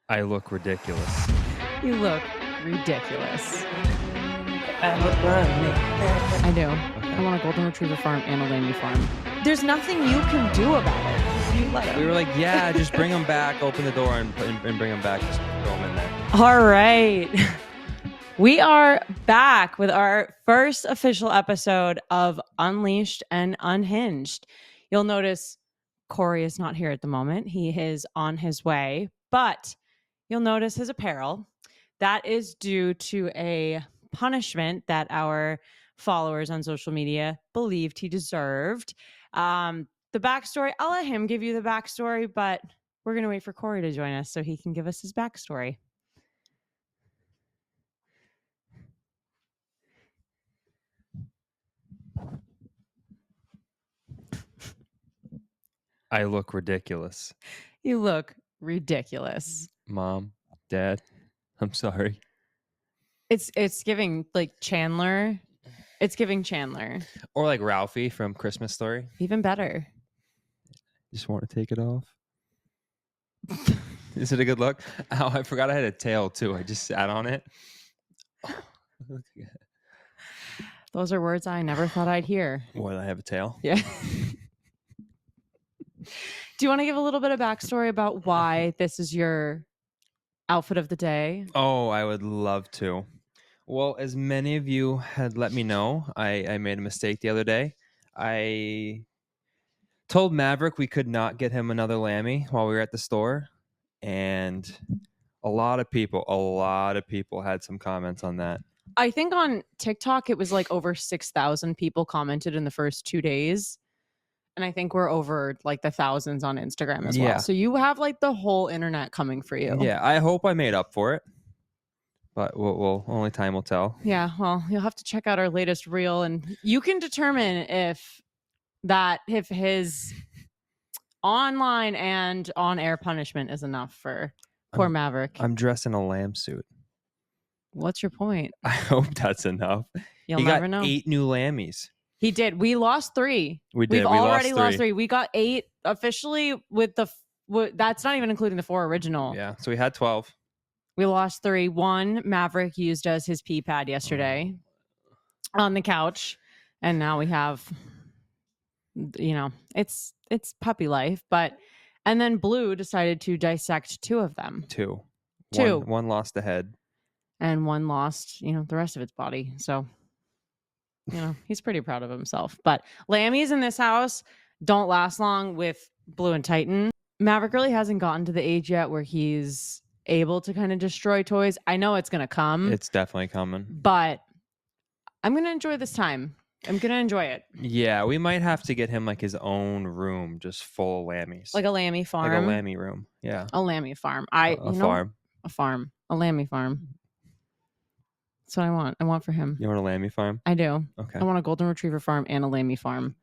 I look ridiculous. You look ridiculous. I look running. I do. I want a golden retriever farm and a lamey farm. There's nothing you can do about it. You let We him. were like, yeah, just bring them back. Open the door and bring them back. Just throw them in there. All right. We are back with our first official episode of Unleashed and Unhinged. You'll notice Corey is not here at the moment. He is on his way, but you'll notice his apparel. That is due to a punishment that our followers on social media believed he deserved. The backstory, I'll let him give you the backstory, but we're going to wait for Corey to join us so he can give us his backstory. I look ridiculous. You look ridiculous. Mom, Dad, I'm sorry. It's giving like Chandler. It's giving Chandler. Or like Ralphie from Christmas Story. Even better. Just want to take it off. Is it a good look? Oh, I forgot I had a tail too. I just sat on it. Those are words I never thought I'd hear. What, I have a tail? Yeah. Do you want to give a little bit of backstory about why this is your outfit of the day? Oh, I would love to. Well, as many of you had let me know, I made a mistake the other day. I told Maverick we could not get him another Lammy while we were at the store. And a lot of people had some comments on that. I think on TikTok, it was like over 6,000 people commented in the first 2 days. And I think we're over like the thousands on Instagram as Yeah. well. So you have like the whole internet coming for you. Yeah, I hope I made up for it. But we'll only time will tell. Yeah, well, you'll have to check out our latest reel and you can determine if his online and on-air punishment is enough for poor Maverick. I'm dressed in a lamb suit. What's your point? I hope that's enough. You'll he never got know. 8 new Lammies. He did. We lost 3. We did. We've We already lost three. 3. We got 8 officially with the that's not even including the 4 original. Yeah, so we had 12. We lost 3. 1 Maverick used as his pee pad yesterday on the couch, and now we have, it's puppy life. And then Blue decided to dissect 2 of them. 2. 2. One lost a head. And 1 lost, the rest of its body. So, he's pretty proud of himself. But Lammies in this house don't last long with Blue and Titan. Maverick really hasn't gotten to the age yet where he's able to kind of destroy toys. I know it's going to come. It's definitely coming. But I'm going to enjoy this time. I'm going to enjoy it. Yeah, we might have to get him like his own room just full of Lammies. Like a Lammy farm. Like a Lammy room. Yeah. A Lammy farm. A farm. A farm. A Lammy farm. That's what I want. I want for him. You want a Lammy farm? I do. Okay. I want a golden retriever farm and a Lammy farm.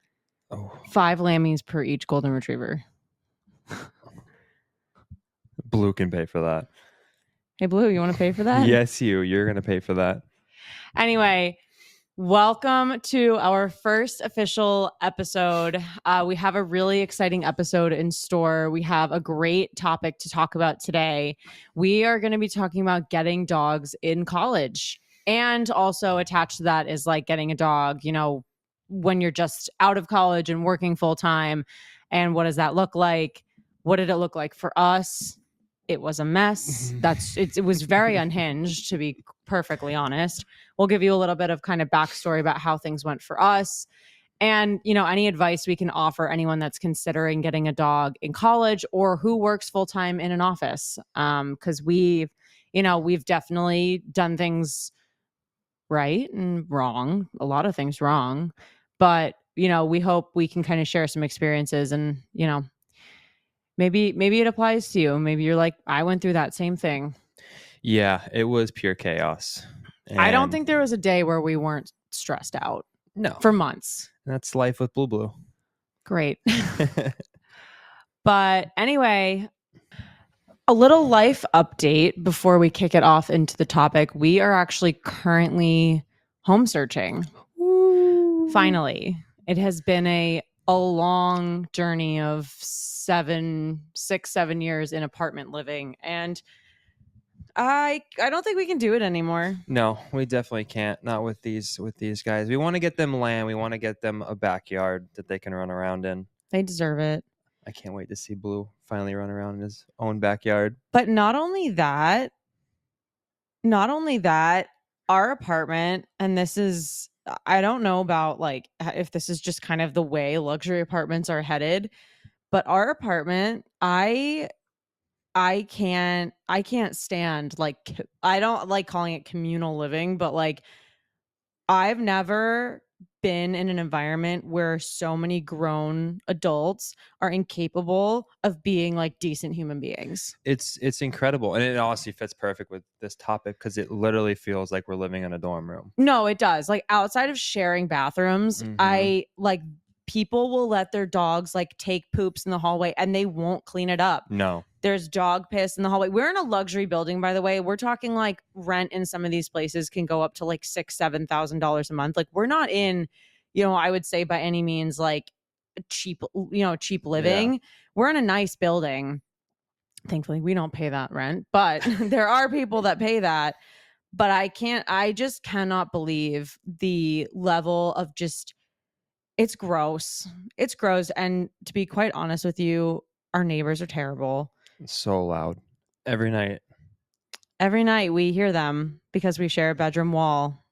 Oh. 5 Lammies per each golden retriever. Blue can pay for that. Hey, Blue, you want to pay for that? Yes, you're going to pay for that. Anyway, welcome to our first official episode. We have a really exciting episode in store. We have a great topic to talk about today. We are going to be talking about getting dogs in college. And also attached to that is like getting a dog, when you're just out of college and working full time. And what does that look like? What did it look like for us? It was a mess. It was very unhinged, to be perfectly honest. We'll give you a little bit of kind of backstory about how things went for us. And, any advice we can offer anyone that's considering getting a dog in college or who works full-time in an office. Because we've definitely done things right and wrong, a lot of things wrong. But, we hope we can kind of share some experiences and, maybe it applies to you. Maybe you're like, I went through that same thing. Yeah, it was pure chaos. I don't think there was a day where we weren't stressed out. No. For months. That's life with Blue. Great. But anyway, a little life update before we kick it off into the topic. We are actually currently home searching. Ooh. Finally. It has been a long journey of 6-7 years in apartment living. And I don't think we can do it anymore. No, we definitely can't. Not with these guys. We want to get them land. We want to get them a backyard that they can run around in. They deserve it. I can't wait to see Blue finally run around in his own backyard. But not only that, our apartment, and this is, I don't know about like if this is just kind of the way luxury apartments are headed, but our apartment, I can't stand, like, I don't like calling it communal living, but like I've never been in an environment where so many grown adults are incapable of being like decent human beings. It's incredible, and it honestly fits perfect with this topic because it literally feels like we're living in a dorm room. No, it does. Like outside of sharing bathrooms, Mhm. I like people will let their dogs like take poops in the hallway and they won't clean it up. No, There's dog piss in the hallway. We're in a luxury building, by the way. We're talking like rent in some of these places can go up to like $6,000-$7,000 a month. Like we're not in, I would say by any means like cheap living. We're in a nice building. Thankfully, we don't pay that rent, but there are people that pay that. But I just cannot believe the level of just, it's gross. It's gross. And to be quite honest with you, our neighbors are terrible. it's so loud every night. Every night we hear them because we share a bedroom wall.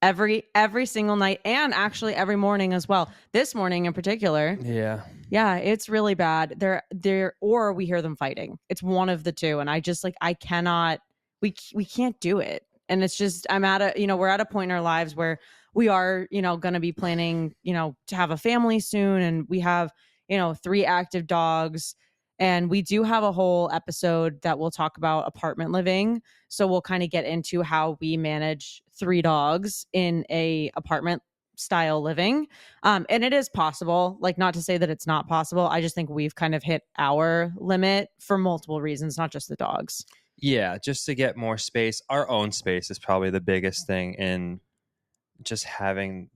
Every single night, and actually every morning as well. This morning in particular. Yeah, it's really bad. They're or we hear them fighting. It's one of the two, and I just like I cannot. We can't do it, and it's just we're at a point in our lives where we are going to be planning to have a family soon, and we have 3 active dogs. And we do have a whole episode that we'll talk about apartment living. So we'll kind of get into how we manage 3 dogs in a apartment style living. And it is possible, like not to say that it's not possible. I just think we've kind of hit our limit for multiple reasons, not just the dogs. Yeah, just to get more space. Our own space is probably the biggest thing in just having.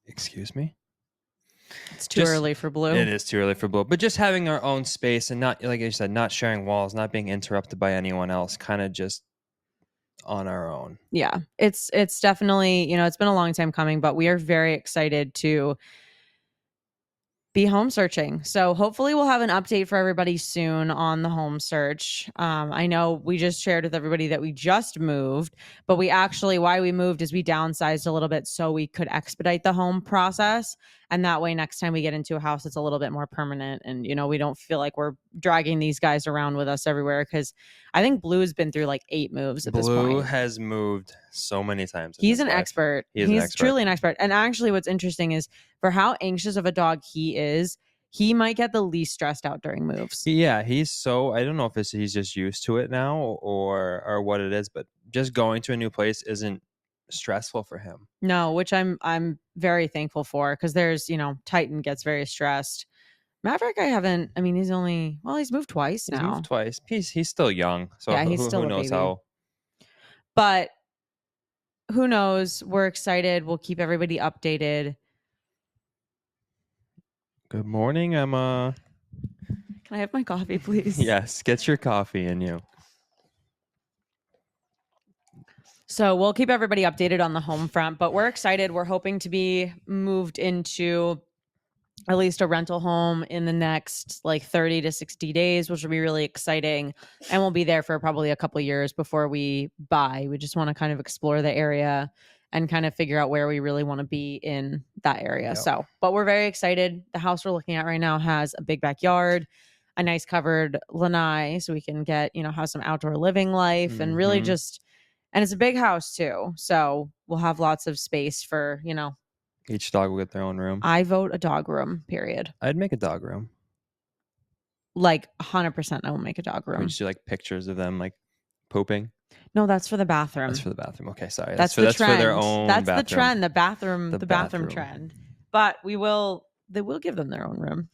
Excuse me? It's too early for Blue. It is too early for Blue. But just having our own space and not, like I said, not sharing walls, not being interrupted by anyone else, kind of just on our own. Yeah, it's definitely, it's been a long time coming, but we are very excited to be home searching. So hopefully we'll have an update for everybody soon on the home search. I know we just shared with everybody that we just moved, but why we moved is we downsized a little bit so we could expedite the home process. And that way, next time we get into a house, it's a little bit more permanent. And, we don't feel like we're dragging these guys around with us everywhere. Because I think Blue has been through like 8 moves at this point. Blue has moved so many times. He's an expert. He's truly an expert. And actually, what's interesting is for how anxious of a dog he is, he might get the least stressed out during moves. Yeah, he's so, I don't know if he's just used to it now or what it is, but just going to a new place isn't stressful for him. No, which I'm very thankful for, because there's, Titan gets very stressed. Maverick, he's moved twice now. He's moved twice. He's still young. So yeah, he's still who a knows baby. how. But who knows? We're excited. We'll keep everybody updated. Good morning, Emma. Can I have my coffee, please? Yes, get your coffee in you. So we'll keep everybody updated on the home front, but we're excited. We're hoping to be moved into at least a rental home in the next like 30 to 60 days, which will be really exciting. And we'll be there for probably a couple of years before we buy. We just want to kind of explore the area and kind of figure out where we really want to be in that area. Yep. So, but we're very excited. The house we're looking at right now has a big backyard, a nice covered lanai, so we can get, have some outdoor living life and really just, and it's a big house too. So we'll have lots of space for, each dog will get their own room. I vote a dog room, period. I'd make a dog room. Like 100% I will make a dog room. We just do like pictures of them like pooping. No, that's for the bathroom. That's for the bathroom. Okay, sorry. That's for trend. their own That's bathroom. the trend, the bathroom bathroom trend. But they will give them their own room.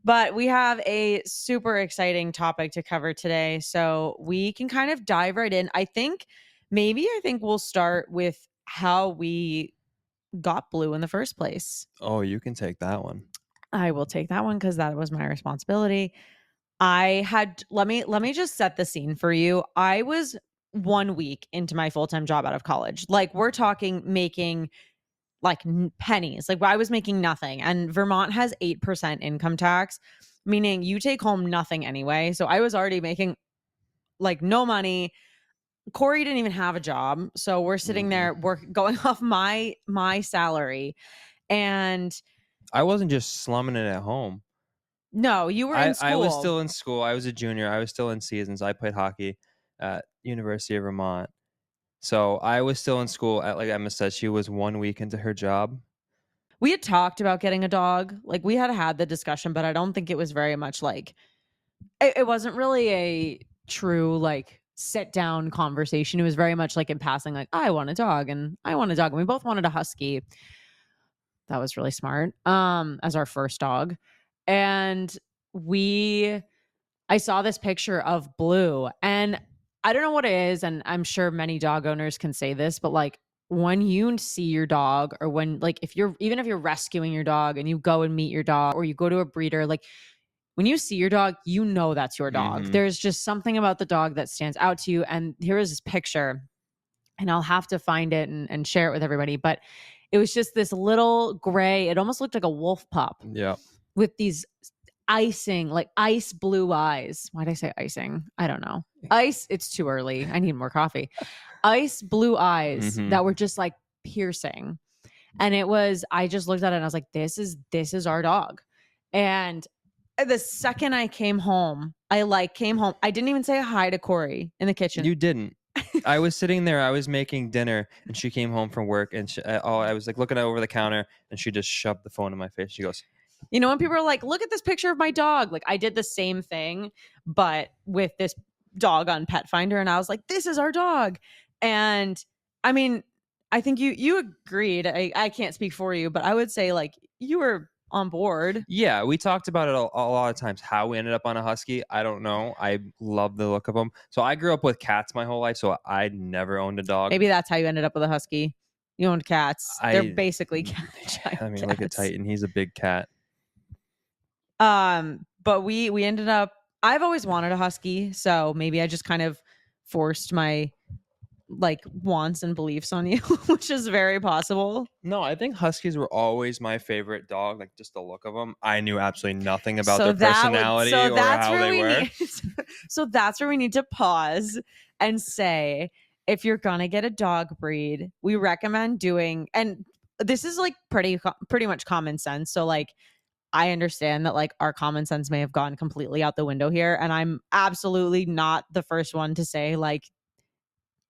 But we have a super exciting topic to cover today. So we can kind of dive right in. I think we'll start with how we got Blue in the first place. Oh, you can take that one. I will take that one because that was my responsibility. let me just set the scene for you. I was 1 week into my full-time job out of college. Like we're talking making like pennies. Like I was making nothing. And Vermont has 8% income tax, meaning you take home nothing anyway. So I was already making like no money. Corey didn't even have a job. So we're sitting there going off my salary. And I wasn't just slumming it at home. no, you were in school. I was still in school. I was a junior. I was still in seasons. I played hockey at University of Vermont. So I was still in school. Like Emma said, she was 1 week into her job. We had talked about getting a dog. Like we had the discussion, but I don't think it was very much like it wasn't really a true like sit down conversation. It was very much like in passing, like I want a dog and I want a dog. And we both wanted a husky. That was really smart. As our first dog. And I saw this picture of Blue, and I don't know what it is, and I'm sure many dog owners can say this, but like when you see your dog, or when like if you're rescuing your dog and you go and meet your dog, or you go to a breeder, like when you see your dog, you know that's your dog. Mhm. There's just something about the dog that stands out to you. And here is this picture, and I'll have to find it and share it with everybody. But it was just this little gray, it almost looked like a wolf pup Yeah. with these icing, like ice blue eyes. Why'd I say icing? I don't know. Ice, it's too early. I need more coffee. Ice blue eyes Mhm. that were just like piercing. And I just looked at it and I was like, this is our dog. And the second I came home, I didn't even say hi to Corey in the kitchen. You didn't. I was sitting there. I was making dinner, and she came home from work, and I was like looking over the counter, and she just shoved the phone in my face. She goes, You know, when people are like, look at this picture of my dog. Like I did the same thing, but with this dog on Pet Finder. And I was like, this is our dog. And I mean, I think you agreed. I can't speak for you, but I would say like you were on board. "Yeah." We talked about it a lot of times. How we ended up on a husky, I don't know. I love the look of them. So I grew up with cats my whole life, so I never owned a dog. Maybe that's how you ended up with a husky. You owned cats. They're I basically giant I mean, look at cats. Titan. He's a big cat. But we ended up, I've always wanted a husky, so maybe I just kind of forced my like wants and beliefs on you, which is very possible. No, I think huskies were always my favorite dog. Like just the look of them. I knew absolutely nothing about their personality or how they were. So that's where we need to pause and say, if you're gonna get a dog breed, we recommend doing, and this is like pretty much common sense. So like I understand that like our common sense may have gone completely out the window here, and I'm absolutely not the first one to say like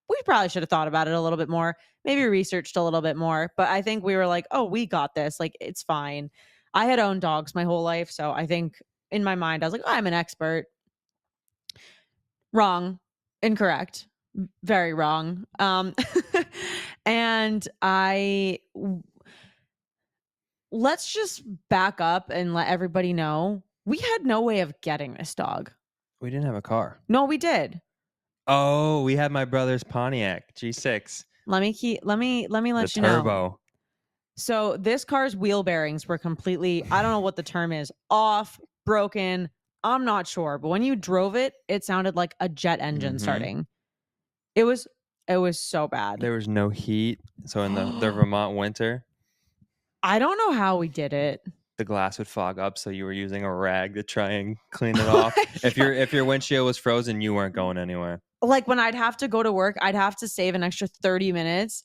we probably should have thought about it a little bit more, maybe researched a little bit more. But I think we were like, oh, we got this. Like, it's fine. I had owned dogs my whole life. So I think in my mind, I was like, oh, I'm an expert. Wrong. Incorrect. Very wrong. And let's just back up and let everybody know we had no way of getting this dog. We didn't have a car. No, we did. Oh, we had my brother's Pontiac G6. Let me let The you know. turbo. So this car's wheel bearings were completely, I don't know what the term is, off, broken. I'm not sure. But when you drove it, it sounded like a jet engine Mhm. starting. It was so bad. There was no heat. So in the Vermont winter, I don't know how we did it. the glass would fog up, so you were using a rag to try and clean it Oh off. my If your windshield was frozen, you weren't going anywhere. Like when I'd have to go to work, I'd have to save an extra 30 minutes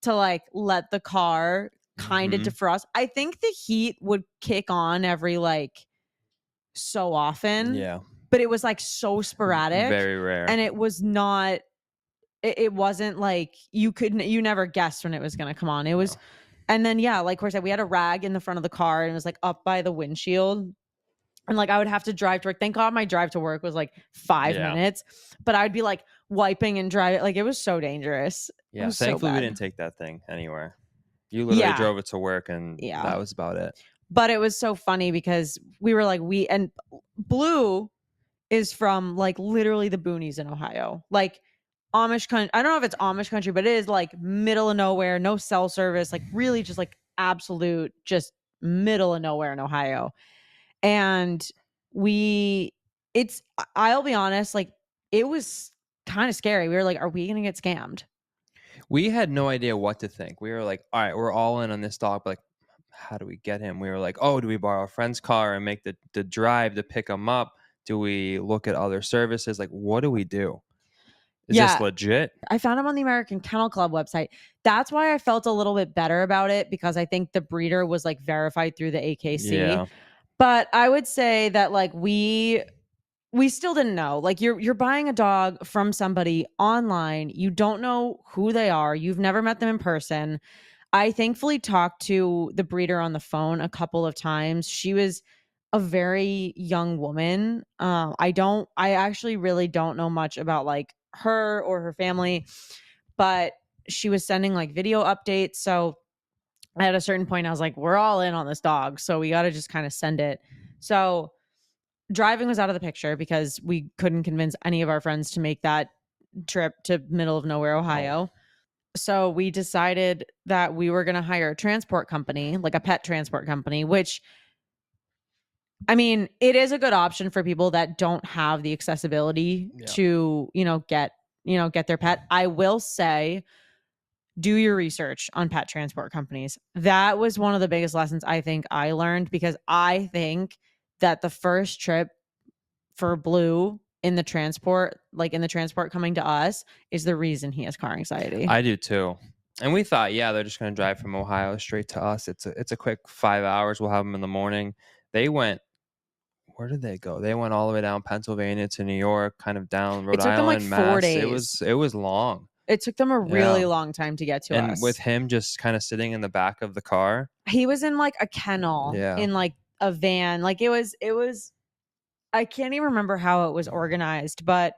to like let the car kind of Mhm. defrost. I think the heat would kick on every like so often. Yeah. But it was like so sporadic. Very rare. And it was not, it wasn't like you never guessed when it was going to come on. It was, No. and then, yeah, like we said, we had a rag in the front of the car and it was like up by the windshield. And like I would have to drive to work. Thank God my drive to work was like 5 Yeah. minutes, but I'd be like wiping and driving. Like it was so dangerous. It Yeah. was so Thankfully, we bad. didn't take that thing anywhere. You literally Yeah. drove it to work, and Yeah. that was about it. But it was so funny because we were like, and Blue is from like literally the boonies in Ohio, like Amish country. I don't know if it's Amish country, but it is like middle of nowhere, no cell service, like really just like absolute, just middle of nowhere in Ohio. And we I'll be honest, like it was kind of scary. We were like, are we going to get scammed? We had no idea what to think. We were like, all right, we're all in on this dog, but like, how do we get him? We were like, oh, do we borrow a friend's car and make the drive to pick him up? Do we look at other services? Like, what do we do? Is this Yeah. legit? I found him on the American Kennel Club website. That's why I felt a little bit better about it, because I think the breeder was like verified through the AKC. Yeah. But I would say that like we still didn't know. Like you're buying a dog from somebody online. You don't know who they are. You've never met them in person. I thankfully talked to the breeder on the phone a couple of times. She was a very young woman. I actually really don't know much about like her or her family, but she was sending like video updates. So at a certain point, I was like, we're all in on this dog. So we got to just kind of send it. So driving was out of the picture because we couldn't convince any of our friends to make that trip to middle of nowhere, Ohio. So we decided that we were going to hire a transport company, like a pet transport company, which I mean, it is a good option for people that don't have the accessibility Yeah. to, get their pet. I will say, do your research on pet transport companies. That was one of the biggest lessons I think I learned, because I think that the first trip for Blue in the transport coming to us is the reason he has car anxiety. I do too. And we thought, yeah, they're just going to drive from Ohio straight to us. It's a quick 5 hours. We'll have them in the morning. They went, where did they go? They went all the way down Pennsylvania to New York, kind of down Rhode It took them like Island, 4 Mass. days. It was long. It took them a really Yeah. long time to get to And us. with him just kind of sitting in the back of the car. He was in like a kennel, Yeah. in like a van. Like it was I can't even remember how it was organized, but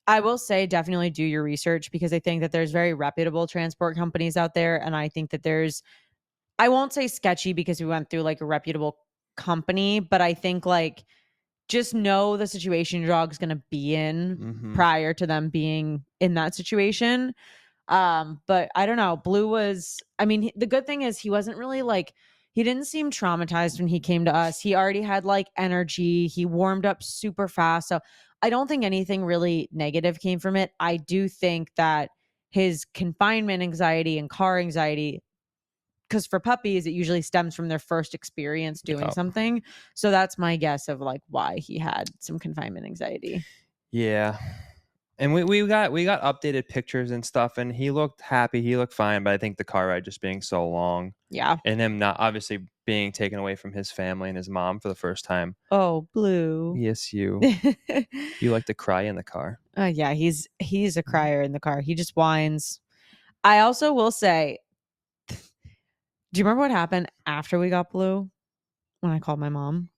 I will say definitely do your research, because I think that there's very reputable transport companies out there. And I think that I won't say sketchy because we went through like a reputable company, but I think like just know the situation your dog's going to be in prior to them being in that situation. But I don't know. Blue was, I mean, the good thing is he wasn't really like, he didn't seem traumatized when he came to us. He already had like energy. He warmed up super fast. So I don't think anything really negative came from it. I do think that his confinement anxiety and car anxiety, because for puppies, it usually stems from their first experience doing something. So that's my guess of like why he had some confinement anxiety. Yeah. And we got updated pictures and stuff, and he looked happy. He looked fine, but I think the car ride just being so long, Yeah. and him not obviously being taken away from his family and his mom for the first time. Oh, Blue. Yes, you like to cry in the car. Yeah, he's a crier in the car. He just whines. I also will say, do you remember what happened after we got Blue when I called my mom?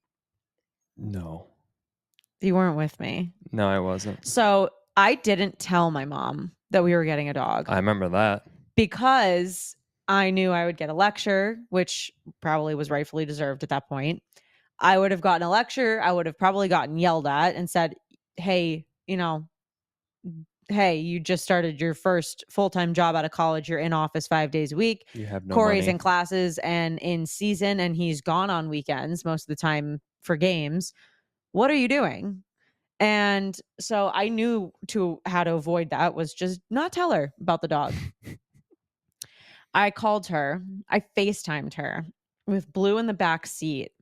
No. You weren't with me. No, I wasn't. So I didn't tell my mom that we were getting a dog. I remember that. Because I knew I would get a lecture, which probably was rightfully deserved at that point. I would have gotten a lecture. I would have probably gotten yelled at and said, hey, you just started your first full-time job out of college. You're in office 5 days a week. You have no Corey's money. in classes and in season, and he's gone on weekends most of the time for games. What are you doing? And so I knew how to avoid that was just not tell her about the dog. I called her. I FaceTimed her with Blue in the back seat.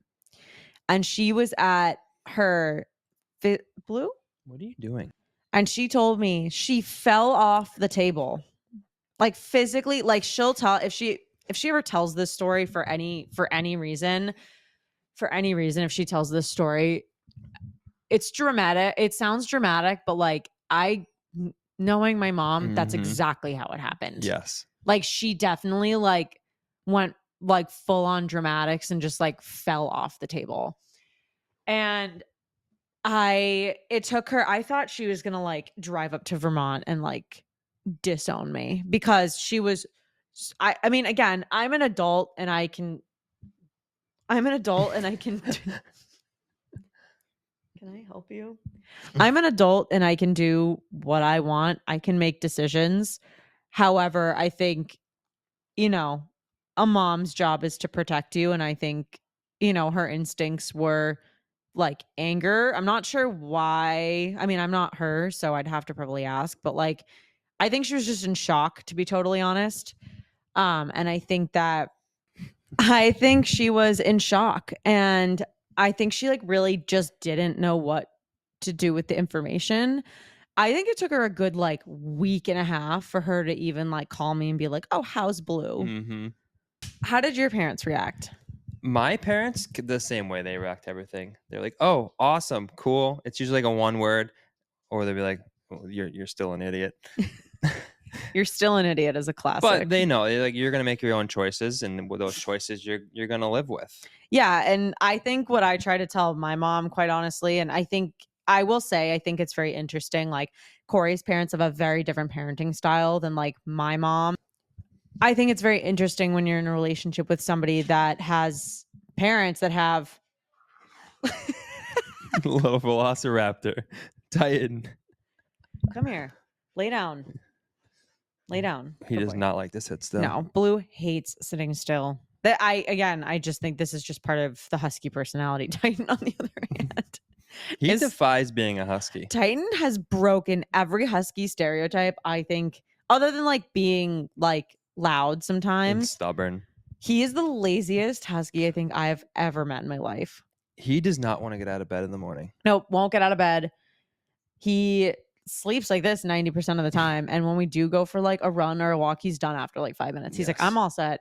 And she was at her Blue? What are you doing? And she told me she fell off the table. Like physically, like she'll tell if she ever tells this story for any reason, if she tells this story, it's dramatic. It sounds dramatic, but like knowing my mom, that's exactly how it happened. Yes. Like she definitely like went like full on dramatics and just like fell off the table. And it took her, I thought she was going to like drive up to Vermont and like disown me, because she was, I mean, again, I'm an adult and I can can I help you? I'm an adult and I can do what I want. I can make decisions. However, I think, a mom's job is to protect you. And I think, her instincts were like anger. I'm not sure why. I mean, I'm not her, so I'd have to probably ask, but like I think she was just in shock, to be totally honest. And I think she was in shock, and I think she like really just didn't know what to do with the information. I think it took her a good like week and a half for her to even like call me and be like, "Oh, how's Blue?" Mm-hmm. How did your parents react? My parents, the same way they react to everything. They're like, "Oh, awesome, cool." It's usually like a one word, or they'll be like, well, "You're still an idiot." You're still an idiot as a classic. But they know, like, you're gonna make your own choices, and with those choices, you're gonna live with. Yeah, and I think what I try to tell my mom, quite honestly, and I think I will say, I think it's very interesting. Like Corey's parents have a very different parenting style than like my mom. I think it's very interesting when you're in a relationship with somebody that has parents that have. Little Velociraptor, Titan. Come here, lay down, lay down. He Good does boy. not like to sit still. No, Blue hates sitting still. That I just think this is just part of the husky personality. Titan, on the other hand, He is defies being a husky. Titan has broken every husky stereotype, I think, other than like being like loud And sometimes. stubborn. He is the laziest husky I think I've ever met in my life. He does not want to get out of bed in the morning. Nope, won't get out of bed. He sleeps like this 90% of the time. And when we do go for like a run or a walk, he's done after like 5 minutes. He's like, Yes. I'm all set.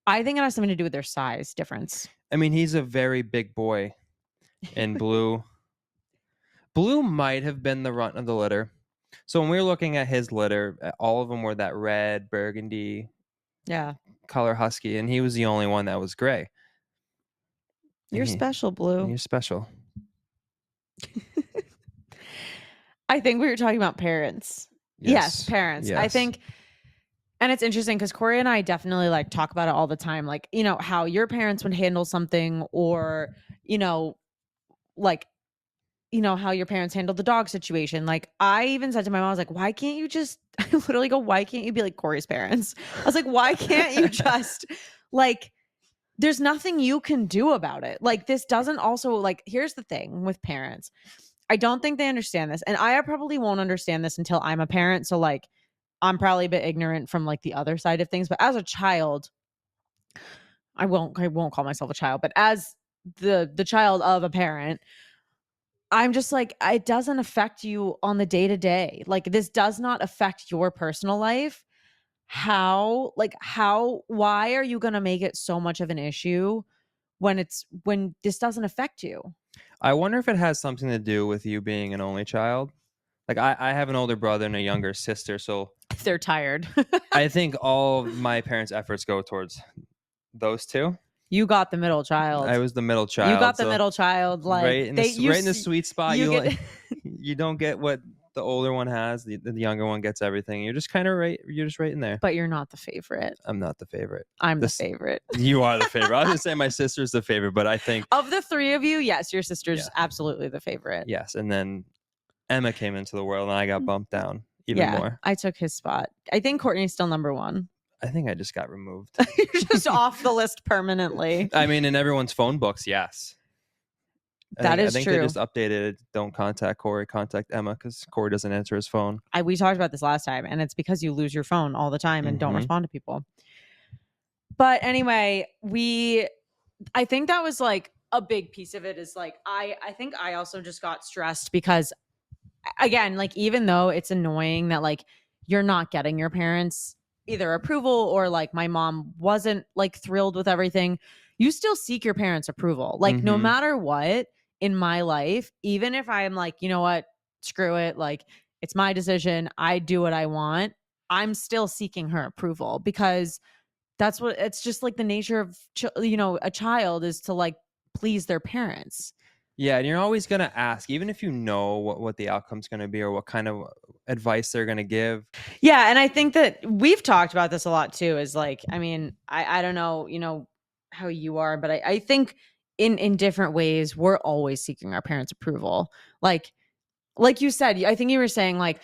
I think it has something to do with their size difference. I mean, he's a very big boy. And Blue might have been the runt of the litter. So when we were looking at his litter, all of them were that red, burgundy Yeah. color husky, and he was the only one that was gray. You're special, Blue. You're special. I think we were talking about parents. Yes, parents. I Yes. think, and it's interesting because Corey and I definitely like talk about it all the time. Like, you know, how your parents would handle something, or, you know, like, you know, how your parents handled the dog situation. Like, I even said to my mom, I was like, why can't you just, I literally go, why can't you be like Corey's parents? I was like, why can't you just, like, there's nothing you can do about it. Like, this doesn't also, like, here's the thing with parents. I don't think they understand this. And I probably won't understand this until I'm a parent. So, like, I'm probably a bit ignorant from like the other side of things. But as a child, I won't call myself a child, but as the child of a parent, I'm just like, it doesn't affect you on the day to day. Like, this does not affect your personal life. Why are you going to make it so much of an issue when this doesn't affect you? I wonder if it has something to do with you being an only child. Like, I have an older brother and a younger sister, so They're tired. I think all of my parents' efforts go towards those two. You got the middle child. I was the middle child. You got the so middle child. Like, right in the sweet spot. You don't get what the older one has. The younger one gets everything. You're just kind of right. You're just right in there. But you're not the favorite. I'm not the favorite. I'm the favorite. You are the favorite. I was gonna say my sister's the favorite, but I think Of the three of you, yes, your sister's absolutely the favorite. yes. And then Emma came into the world, and I got bumped down even more. I took his spot. I think Courtney's still number one. I think I just got removed. You're just off the list permanently. I mean, in everyone's phone books, yes. That is I think true. they just updated, don't contact Corey, contact Emma, because Corey doesn't answer his phone. We talked about this last time, and it's because you lose your phone all the time and don't respond to people. But anyway, I think that was like a big piece of it is like, I think I also just got stressed because, again, like, even though it's annoying that like you're not getting your parents either approval or like my mom wasn't like thrilled with everything, you still seek your parents' approval. Like, no matter what in my life, even if I'm like, you know what, screw it, like, it's my decision, I do what I want, I'm still seeking her approval because that's what, it's just like the nature of a child is to like please their parents. Yeah, and you're always going to ask, even if you know what the outcome's going to be or what kind of advice they're going to give. Yeah, and I think that we've talked about this a lot too, is like, I mean, I don't know, how you are, but I think in different ways, we're always seeking our parents' approval. Like you said, I think you were saying like,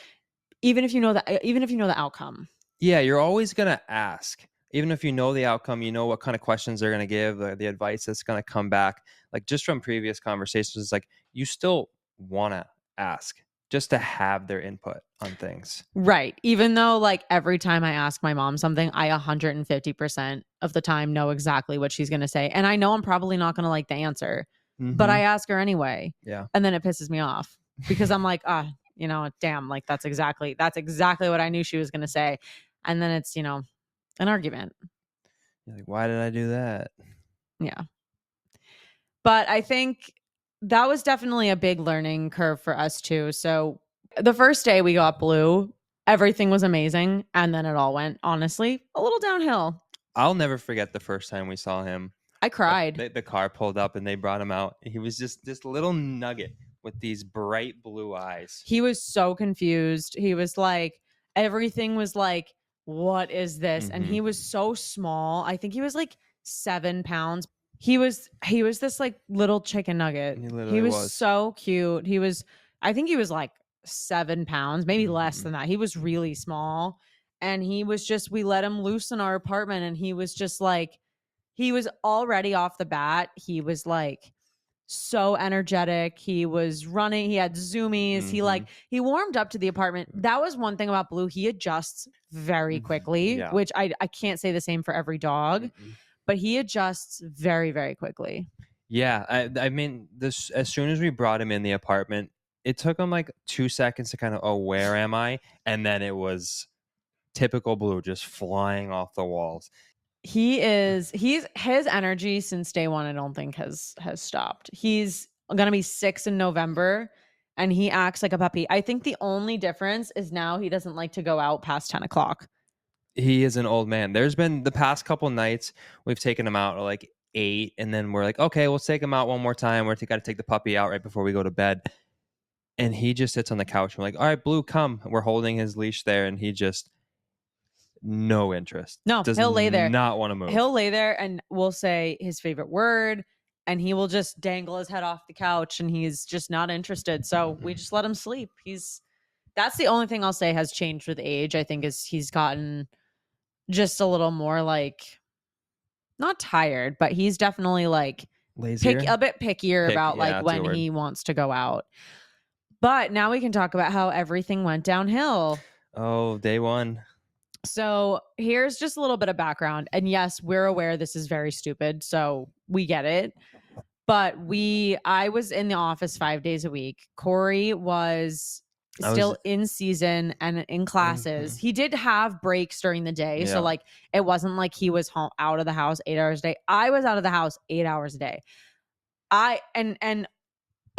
even if you know the outcome. Yeah, you're always going to ask. Even if you know the outcome, you know what kind of questions they're going to give, the advice that's going to come back. Like just from previous conversations, it's like you still want to ask just to have their input on things. Right. Even though like every time I ask my mom something, I 150% of the time know exactly what she's going to say. And I know I'm probably not going to like the answer, but I ask her anyway. Yeah. And then it pisses me off because I'm like, damn, like that's exactly what I knew she was going to say. And then it's, an argument. You're like, why did I do that? Yeah. But I think that was definitely a big learning curve for us too. So the first day we got Blue, everything was amazing. And then it all went, honestly, a little downhill. I'll never forget the first time we saw him. I cried. The car pulled up and they brought him out. He was just this little nugget with these bright blue eyes. He was so confused. He was like, everything was like, what is this? And he was so small. I think he was like 7 pounds. He was this like little chicken nugget. He literally He was was. so cute. I think he was like 7 pounds, maybe less than that. He was really small. And we let him loose in our apartment. And he was just like, he was already off the bat. He was like, so energetic. He was running. He had zoomies. He warmed up to the apartment. That was one thing about Blue. He adjusts very quickly, Yeah. which I can't say the same for every dog, but he adjusts very, very quickly. Yeah. I mean, this as soon as we brought him in the apartment, it took him like 2 seconds to kind of, oh, where am I? And then it was typical Blue just flying off the walls. His energy since day one, I don't think has stopped. He's gonna be 6 in November and he acts like a puppy. I think the only difference is now he doesn't like to go out past 10 o'clock. He is an old man. There's been the past couple nights we've taken him out at like 8, and then we're like, okay, we'll take him out one more time. We're got to take the puppy out right before we go to bed. And he just sits on the couch. And we're like, all right, Blue, come. We're holding his leash there, and he just no interest. No, he'll lay there. Not want to move. He'll lay there and we'll say his favorite word and he will just dangle his head off the couch and he's just not interested. So we just let him sleep. That's the only thing I'll say has changed with age. I think is he's gotten just a little more like not tired, but he's definitely like lazier, a bit pickier about like when he wants to go out. But now we can talk about how everything went downhill. Oh, day one. So here's just a little bit of background. And yes, we're aware this is very stupid. So we get it. But I was in the office 5 days a week. Corey was still in season and in classes. He did have breaks during the day. So like it wasn't like he was out of the house 8 hours a day. I was out of the house 8 hours a day.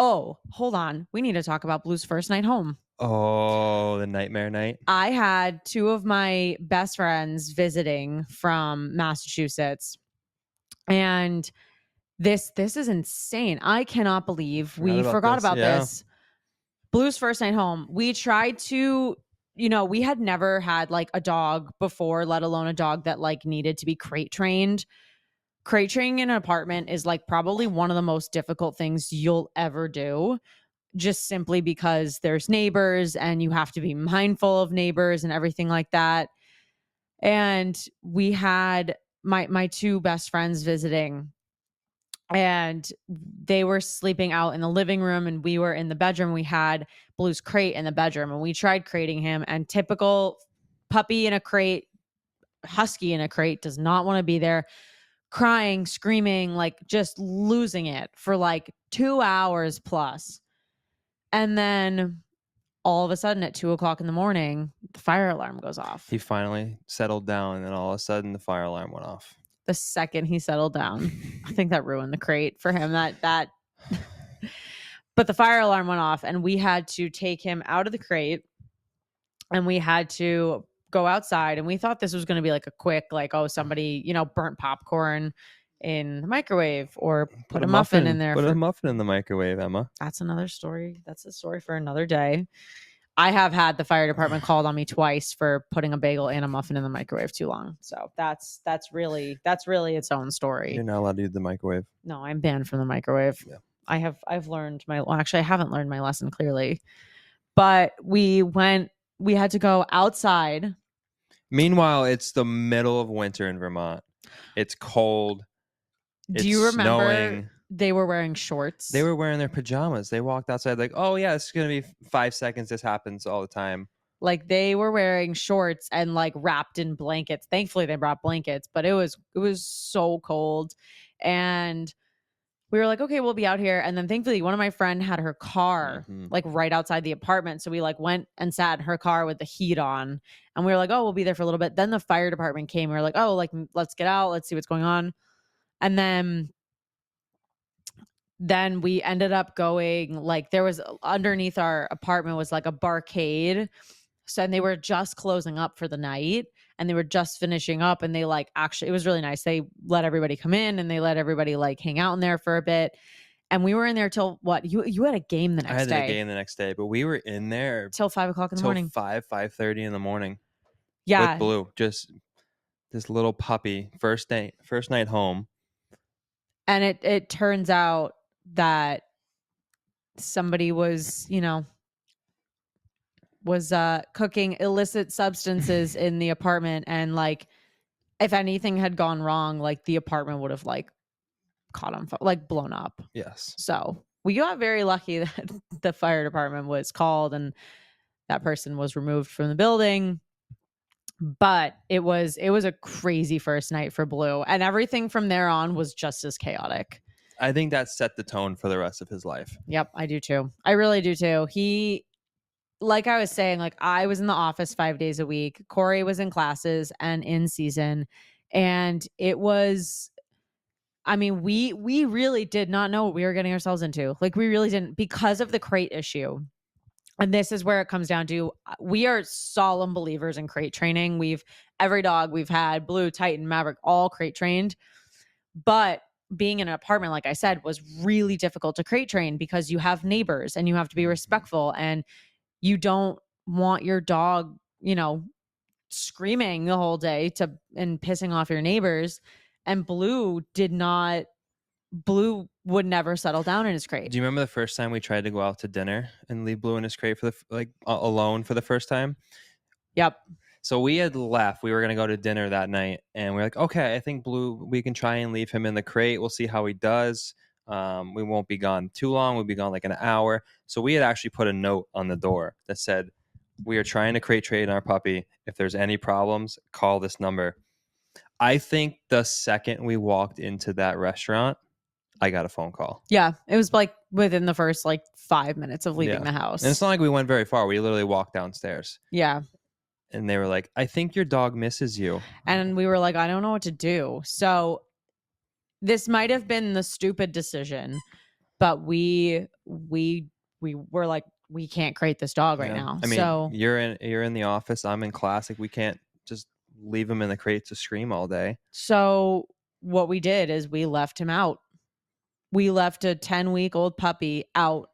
Oh, hold on. We need to talk about Blue's first night home. Oh, the nightmare night. I had 2 of my best friends visiting from Massachusetts. And this is insane. I cannot believe we forgot about this. Blue's first night home. We tried to, we had never had like a dog before, let alone a dog that like needed to be crate trained. Crate training in an apartment is like probably one of the most difficult things you'll ever do. Just simply because there's neighbors and you have to be mindful of neighbors and everything like that. And we had my 2 best friends visiting and they were sleeping out in the living room and we were in the bedroom. We had Blue's crate in the bedroom and we tried crating him, and typical puppy in a crate, husky in a crate does not want to be there, crying, screaming, like just losing it for like 2 hours plus. And then all of a sudden at 2:00 in the morning, the fire alarm goes off. He finally settled down, and then all of a sudden the fire alarm went off. The second he settled down, I think that ruined the crate for him. That But the fire alarm went off and we had to take him out of the crate and we had to go outside, and we thought this was going to be like a quick, like, oh, somebody, burnt popcorn in the microwave or put a muffin in there. Put a muffin in the microwave, Emma. That's another story. That's a story for another day. I have had the fire department called on me twice for putting a bagel and a muffin in the microwave too long. So that's really its own story. You're not allowed to use the microwave. No, I'm banned from the microwave. Yeah. I've learned actually I haven't learned my lesson clearly. But we had to go outside. Meanwhile, it's the middle of winter in Vermont. It's cold. Do It's you remember snowing. they were wearing shorts? They were wearing their pajamas. They walked outside like, oh yeah, it's gonna be 5 seconds. This happens all the time. Like they were wearing shorts and like wrapped in blankets. Thankfully they brought blankets, but it was so cold. And we were like, okay, we'll be out here. And then thankfully one of my friend had her car like right outside the apartment. So we like went and sat in her car with the heat on. And we were like, oh, we'll be there for a little bit. Then the fire department came. We were like, oh, like let's get out. Let's see what's going on. And then we ended up going like there was underneath our apartment was like a barcade. So and they were just closing up for the night and they were just finishing up and they like actually it was really nice. They let everybody come in and they let everybody like hang out in there for a bit. And we were in there till what? You had a game the I next had day. a game the next day, but we were in there Till 5:00 in the morning. 5:30 in the morning. Yeah. With Blue, just this little puppy, first night home. And it turns out that somebody was, was cooking illicit substances in the apartment, and like if anything had gone wrong, like the apartment would have like caught on like blown up. Yes. So we got very lucky that the fire department was called and that person was removed from the building. But it was a crazy first night for Blue, and everything from there on was just as chaotic. I think that set the tone for the rest of his life. Yep, I do too. I really do too. He, like I was saying, like I was in the office 5 days a week. Corey was in classes and in season. And it was, I mean, we really did not know what we were getting ourselves into. Like we really didn't, because of the crate issue. And this is where it comes down to, we are solemn believers in crate training. Every dog we've had, Blue, Titan, Maverick, all crate trained. But being in an apartment, like I said, was really difficult to crate train because you have neighbors and you have to be respectful and you don't want your dog, screaming the whole day and pissing off your neighbors. And Blue would never settle down in his crate. Do you remember the first time we tried to go out to dinner and leave Blue in his crate for alone for the first time? Yep. So we had left. We were going to go to dinner that night. And we're like, okay, I think Blue, we can try and leave him in the crate. We'll see how he does. We won't be gone too long. We'll be gone like an hour. So we had actually put a note on the door that said, we are trying to crate trade our puppy. If there's any problems, call this number. I think the second we walked into that restaurant, I got a phone call. Yeah. It was like within the first like 5 minutes of leaving the house. And it's not like we went very far. We literally walked downstairs. Yeah. And they were like, I think your dog misses you. And we were like, I don't know what to do. So this might have been the stupid decision, but we were like, we can't crate this dog right now. I mean, so you're in the office. I'm in class. Like we can't just leave him in the crate to scream all day. So what we did is we left him out. We left a 10-week-old puppy out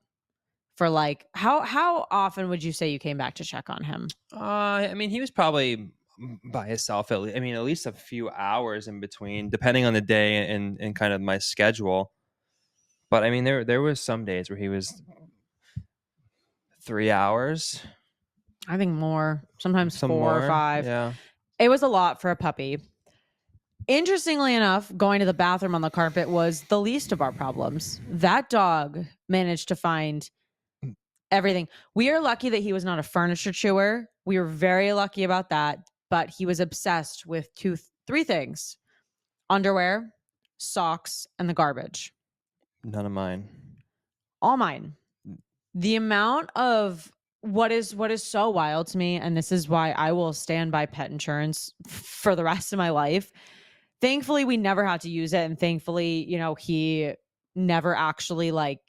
for like, how often would you say you came back to check on him? I mean, he was probably by himself. At least a few hours in between, depending on the day and kind of my schedule. But I mean, there was some days where he was 3 hours. I think more, sometimes 4 or 5. Yeah. It was a lot for a puppy. Interestingly enough, going to the bathroom on the carpet was the least of our problems. That dog managed to find everything. We are lucky that he was not a furniture chewer. We were very lucky about that, but he was obsessed with 3 things: underwear, socks, and the garbage. None of mine. All mine. The amount of what is so wild to me, and this is why I will stand by pet insurance for the rest of my life. Thankfully, we never had to use it. And thankfully, he never actually like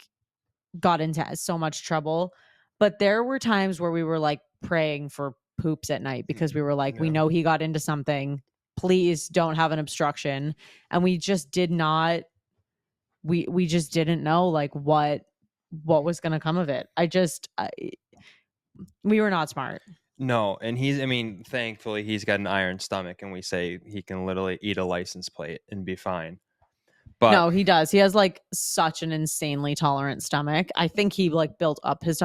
got into so much trouble. But there were times where we were like praying for poops at night because we were like, we know he got into something. Please don't have an obstruction. And we just did not, we just didn't know like what was going to come of it. We were not smart. No, and thankfully he's got an iron stomach, and we say he can literally eat a license plate and be fine. But no, he does. He has like such an insanely tolerant stomach. I think he like built up his.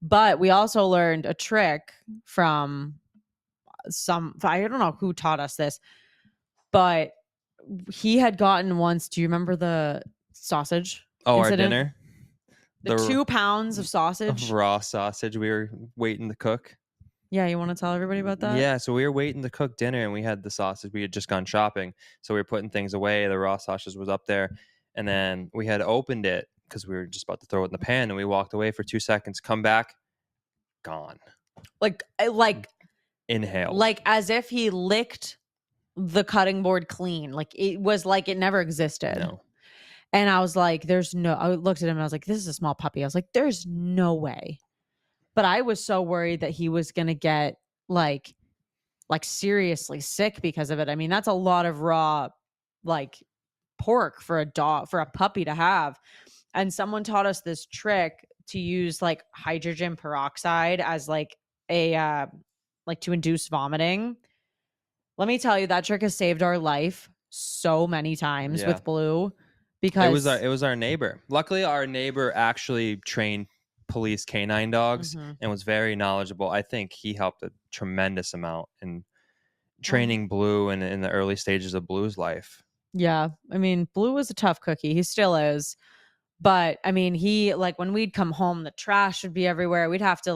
But we also learned a trick from I don't know who taught us this, but he had gotten once. Do you remember the sausage Oh, our incident? dinner, The 2 pounds of sausage. raw sausage we were waiting to cook. Yeah, you want to tell everybody about that? Yeah, so we were waiting to cook dinner, and we had the sausage. We had just gone shopping, so we were putting things away. The raw sausage was up there, and then we had opened it because we were just about to throw it in the pan, and we walked away for 2 seconds. Come back, gone. Like Inhaled. as if he licked the cutting board clean. Like it was like it never existed. No. And I was like, I looked at him and I was like, this is a small puppy. I was like, there's no way. But I was so worried that he was going to get like seriously sick because of it. I mean, that's a lot of raw like pork for a puppy to have. And someone taught us this trick to use like hydrogen peroxide as like a like to induce vomiting. Let me tell you, that trick has saved our life so many times Yeah. with Blue because It was our neighbor. Luckily, our neighbor actually trained police canine dogs Mhm. and was very knowledgeable. I think he helped a tremendous amount in Mm-hmm. training Blue and in the early stages of Blue's life. Yeah. I mean, Blue was a tough cookie. He still is. But I mean, he like when we'd come home, the trash would be everywhere. We'd have to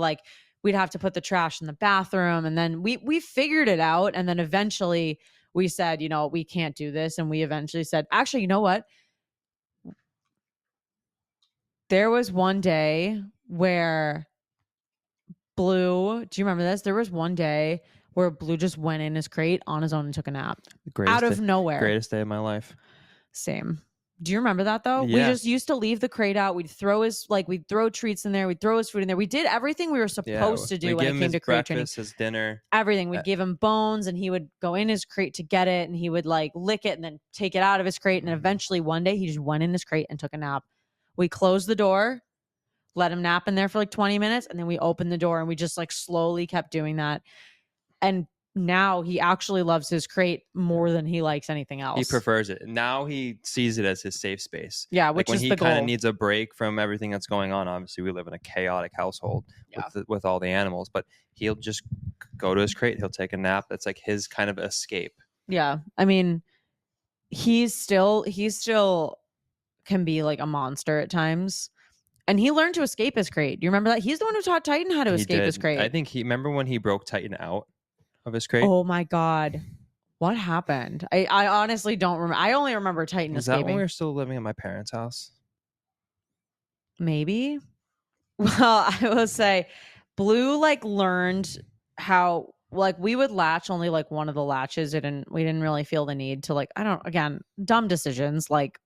put the trash in the bathroom. And then we figured it out. And then eventually we said, we can't do this. And we eventually said, actually, you know what? There was one day where Blue, do you remember this? There was one day where Blue just went in his crate on his own and took a nap out of nowhere. Greatest day of my life. Same. Do you remember that though? Yeah. We just used to leave the crate out. We'd throw treats in there. We'd throw his food in there. We did everything we were supposed to do when it came to crate training. His dinner. Everything. We'd give him bones and he would go in his crate to get it and he would like lick it and then take it out of his crate. And eventually one day he just went in his crate and took a nap. We closed the door, let him nap in there for like 20 minutes. And then we opened the door and we just like slowly kept doing that. And now he actually loves his crate more than he likes anything else. He prefers it. Now he sees it as his safe space. Yeah, which like is when the he kind goal. of needs a break from everything that's going on. Obviously, we live in a chaotic household with all the animals, but he'll just go to his crate. He'll take a nap. That's like his kind of escape. Yeah. I mean, he's still can be like a monster at times. And he learned to escape his crate. Do you remember that? He's the one who taught Titan how to escape his crate. I think remember when he broke Titan out of his crate? Oh my God. What happened? I honestly don't remember. I only remember Titan Was escaping. that when we were still living at my parents' house? Maybe. Well, I will say Blue like learned how like we would latch only like one of the latches. We didn't really feel the need to like, again, dumb decisions like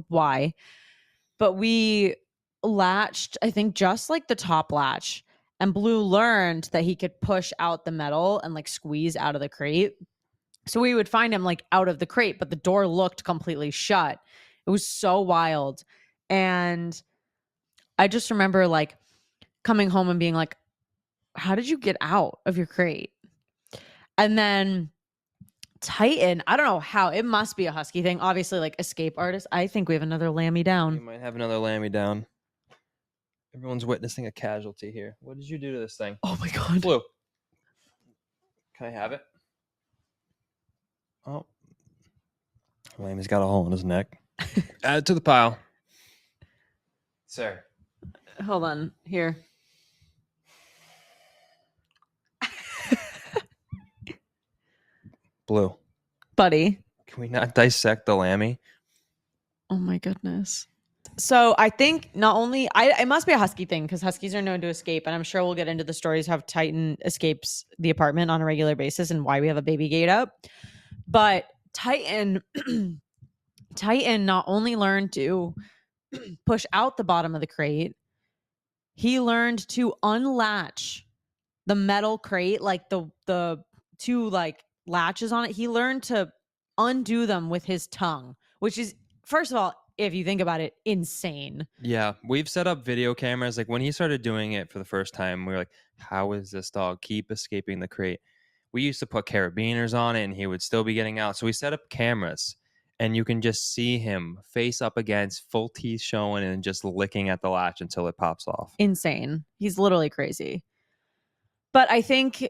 why? But we latched, I think, just like the top latch. And Blue learned that he could push out the metal and like squeeze out of the crate. So we would find him like out of the crate, but the door looked completely shut. It was so wild. And I just remember like coming home and being like, how did you get out of your crate? And then Titan, I don't know how. It must be a husky thing. Obviously, like escape artist. I think we have another Lammy We down. might have another Lammy down. Everyone's witnessing a casualty here. What did you do to this thing? Oh my God. Blue. Can I have it? Oh. Lammy's got a hole in his neck. Add it to the pile. Sir. Hold on. Here. Blue. Buddy. Can we not dissect the Lammy? Oh my goodness. So I think not only it must be a husky thing because huskies are known to escape, and I'm sure we'll get into the stories how Titan escapes the apartment on a regular basis and why we have a baby gate up. But Titan not only learned to push out the bottom of the crate, he learned to unlatch the metal crate, like the two like latches on it. He learned to undo them with his tongue, which is, first of all, if you think about it, insane. Yeah, we've set up video cameras. Like when he started doing it for the first time, we were like, how is this dog keep escaping the crate? We used to put carabiners on it and he would still be getting out. So we set up cameras and you can just see him face up against, full teeth showing, and just licking at the latch until it pops off. Insane. He's literally crazy. But I think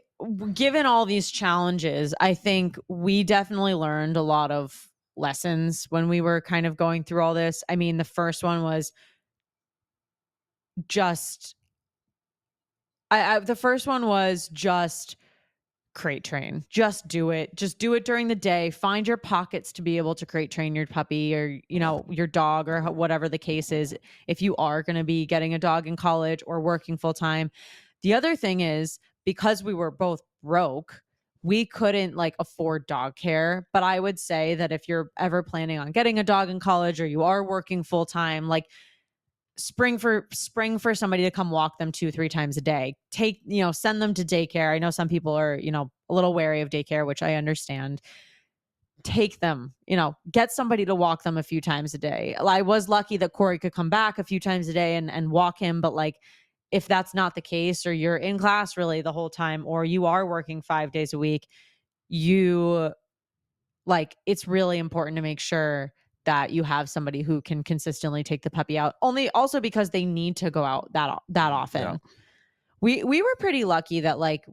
given all these challenges, I think we definitely learned a lot of lessons when we were kind of going through all this. I mean, the first one was just the first one was just crate train. Just do it. Just do it during the day. Find your pockets to be able to crate train your puppy or, your dog or whatever the case is. If you are going to be getting a dog in college or working full time. The other thing is because we were both broke, we couldn't like afford dog care. But I would say that if you're ever planning on getting a dog in college or you are working full time, like spring for somebody to come walk them 2-3 times a day. Send them to daycare. I know some people are, a little wary of daycare, which I understand. Take them, get somebody to walk them a few times a day. I was lucky that Corey could come back a few times a day and walk him. But like, if that's not the case, or you're in class really the whole time, or you are working 5 days a week, it's really important to make sure that you have somebody who can consistently take the puppy out. Only also because they need to go out that often. Yeah. We were pretty lucky that like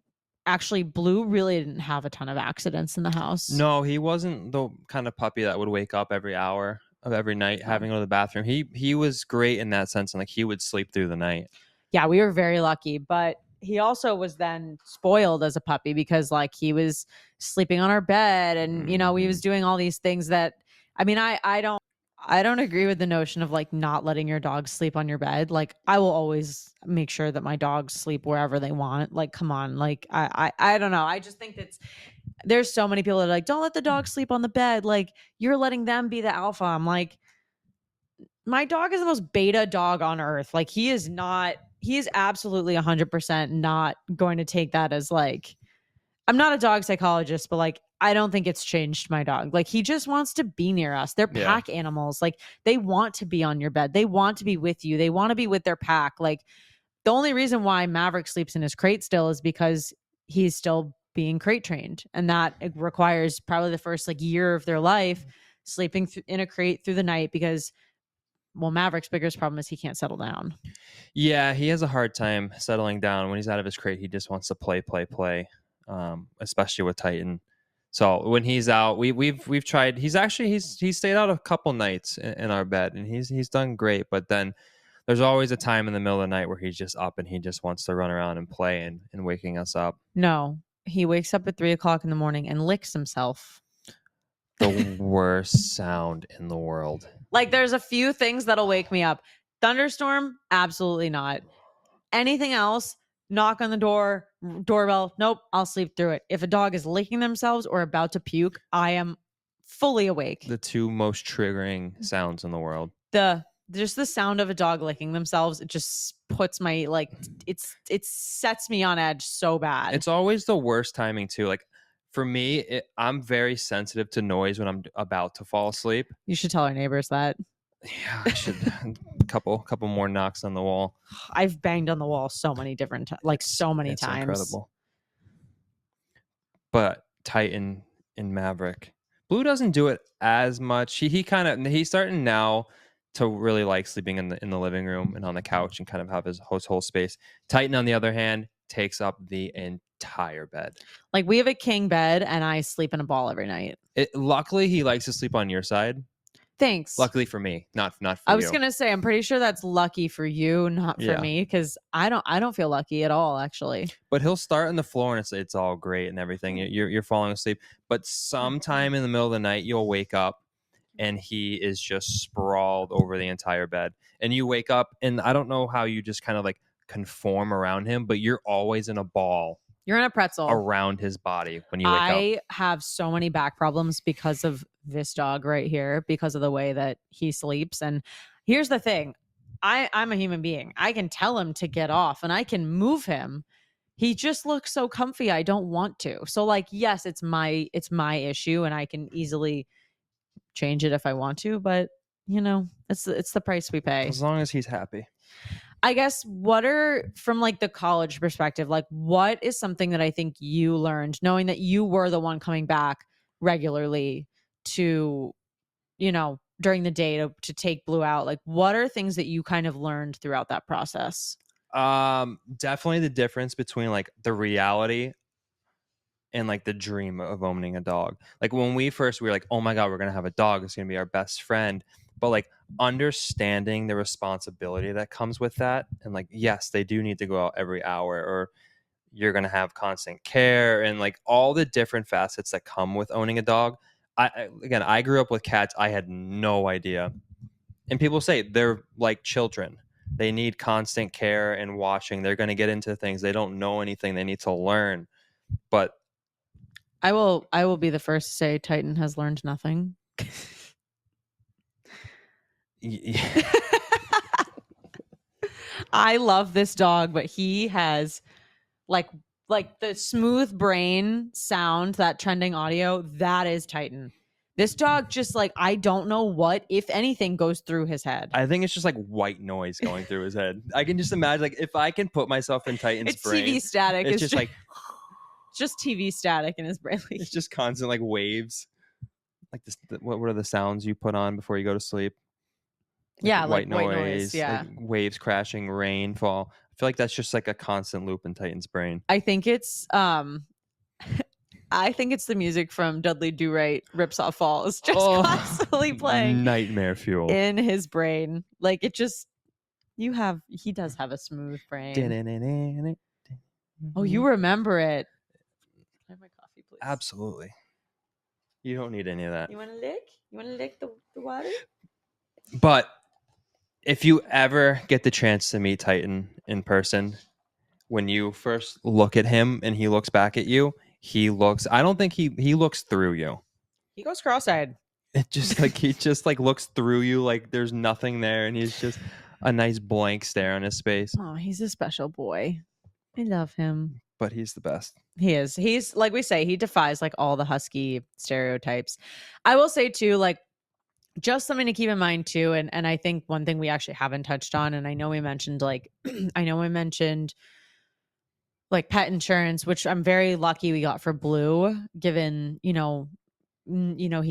actually Blue really didn't have a ton of accidents in the house. No, he wasn't the kind of puppy that would wake up every hour of every night having to go to the bathroom. He was great in that sense, and like he would sleep through the night. Yeah, we were very lucky, but he also was then spoiled as a puppy because like he was sleeping on our bed and he was doing all these things that I mean I don't agree with the notion of like not letting your dog sleep on your bed. Like I will always make sure that my dogs sleep wherever they want. Like come on, like I don't know. I just think there's so many people that are like don't let the dog sleep on the bed. Like you're letting them be the alpha. I'm like my dog is the most beta dog on earth. Like he is absolutely 100% not going to take that as like, I'm not a dog psychologist, but like, I don't think it's changed my dog. Like he just wants to be near us. They're pack animals. Like they want to be on your bed. They want to be with you. They want to be with their pack. Like the only reason why Maverick sleeps in his crate still is because he's still being crate trained. And that it requires probably the first like year of their life sleeping in a crate through the night because Maverick's biggest problem is he can't settle down. Yeah, he has a hard time settling down. When he's out of his crate, he just wants to play. Especially with Titan. So when he's out, we've tried. He's stayed out a couple nights in our bed, and he's done great. But then there's always a time in the middle of the night where he's just up and he just wants to run around and play and waking us up. No, he wakes up at 3:00 in the morning and licks himself. The worst sound in the world. Like there's a few things that'll wake me up. Thunderstorm, absolutely not. Anything else, knock on the doorbell, nope, I'll sleep through it. If a dog is licking themselves or about to puke, I am fully awake. The two most triggering sounds in the world. Just the sound of a dog licking themselves, it just puts my it sets me on edge so bad. It's always the worst timing too. Like for me, I'm very sensitive to noise when I'm about to fall asleep. You should tell our neighbors that. Yeah, I should. couple more knocks on the wall. I've banged on the wall so many different so many it's times. Incredible. But Titan and Maverick, Blue doesn't do it as much. He's starting now to really like sleeping in the living room and on the couch and kind of have his whole space. Titan, on the other hand, takes up the entire bed. Like we have a king bed and I sleep in a ball every night. Luckily, he likes to sleep on your side. Thanks. Luckily for me, not for you. I was gonna say, I'm pretty sure that's lucky for you, not for me, because I don't feel lucky at all, actually. But he'll start on the floor and it's all great and everything. You're falling asleep, but sometime in the middle of the night you'll wake up and he is just sprawled over the entire bed. And you wake up and I don't know how you just kind of like conform around him, but you're always in a ball. You're in a pretzel around his body when you wake up. I have so many back problems because of this dog right here, because of the way that he sleeps. And here's the thing. I'm a human being. I can tell him to get off and I can move him. He just looks so comfy. I don't want to. So like, yes, it's my issue and I can easily change it if I want to, but it's the price we pay. As long as he's happy. I guess from like the college perspective, like what is something that I think you learned knowing that you were the one coming back regularly to, during the day to take Blue out? Like what are things that you kind of learned throughout that process? Definitely the difference between like the reality and like the dream of owning a dog. Like when we were like, oh my God, we're gonna have a dog, it's gonna be our best friend. But like understanding the responsibility that comes with that, and like, yes, they do need to go out every hour, or you're gonna have constant care, and like all the different facets that come with owning a dog. Again, I grew up with cats. I had no idea. And people say they're like children. They need constant care and watching. They're going to get into things. They don't know anything. They need to learn. But I will be the first to say Titan has learned nothing. I love this dog, but he has like the smooth brain sound, that trending audio, that is Titan. This dog just like, I don't know what, if anything, goes through his head. I think it's just like white noise going through his head. I can just imagine, like, if I can put myself in Titan's It's brain, TV static. it's just like just TV static in his brain. it's just constant like waves. Like this, what are the sounds you put on before you go to sleep? Yeah, like white noise. Yeah, like waves crashing, rainfall. I feel like that's just like a constant loop in Titan's brain. I think it's I think it's the music from Dudley Do-Right Rips Off Falls just constantly playing nightmare fuel in his brain. Like it just, he does have a smooth brain. Oh, you remember it. Can I have my coffee, please? Absolutely. You don't need any of that. You want to lick? You want to lick the water? But if you ever get the chance to meet Titan in person, when you first look at him and he looks back at you, I don't think he looks through you. He goes cross-eyed. It just like he just like looks through you like there's nothing there, and he's just a nice blank stare on his face. Oh, he's a special boy. I love him. But he's the best. He is. He's, like we say, he defies like all the husky stereotypes. I will say too, like, just something to keep in mind too, and I think one thing we actually haven't touched on, and I know we mentioned like like pet insurance, which I'm very lucky we got for Blue, given he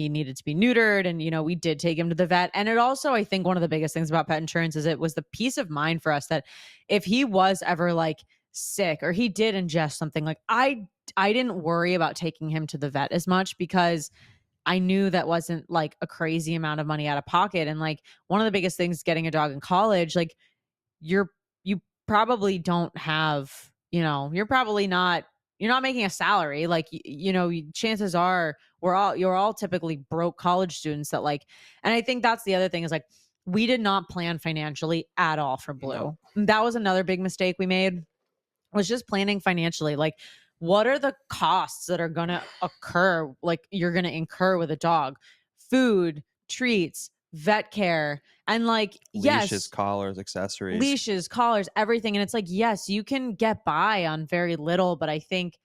needed to be neutered, and we did take him to the vet. And it also, I think one of the biggest things about pet insurance is it was the peace of mind for us that if he was ever like sick or he did ingest something, like I didn't worry about taking him to the vet as much, because I knew that wasn't like a crazy amount of money out of pocket. And like one of the biggest things getting a dog in college, like you probably don't have, you're not making a salary. Like, chances are you're all typically broke college students that like, and I think that's the other thing is like, we did not plan financially at all for Blue. No. That was another big mistake we made, was just planning financially. Like, what are the costs that are going to occur? Like you're going to incur with a dog, food, treats, vet care, and like, leashes, collars, everything. And it's like, yes, you can get by on very little, but I think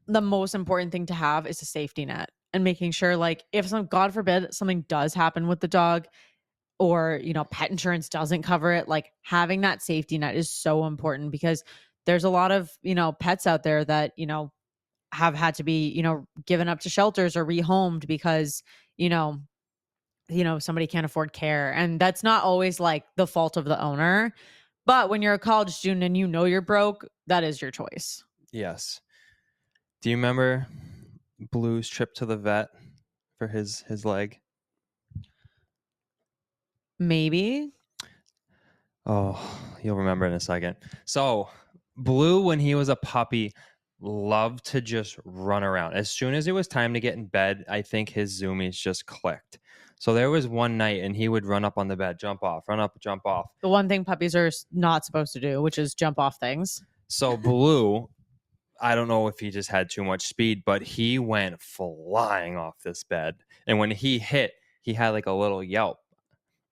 the most important thing to have is a safety net, and making sure like if God forbid something does happen with the dog, or pet insurance doesn't cover it, like having that safety net is so important, because there's a lot of pets out there that have had to be given up to shelters or rehomed because somebody can't afford care, and that's not always like the fault of the owner. But when you're a college student and you're broke, that is your choice. Yes. Do you remember Blue's trip to the vet for his leg? Maybe. Oh, you'll remember in a second. So Blue, when he was a puppy, loved to just run around. As soon as it was time to get in bed, I think his zoomies just clicked. So there was one night and he would run up on the bed, jump off, run up, jump off. The one thing puppies are not supposed to do, which is jump off things. So Blue, I don't know if he just had too much speed, but he went flying off this bed. And when he hit, he had like a little yelp.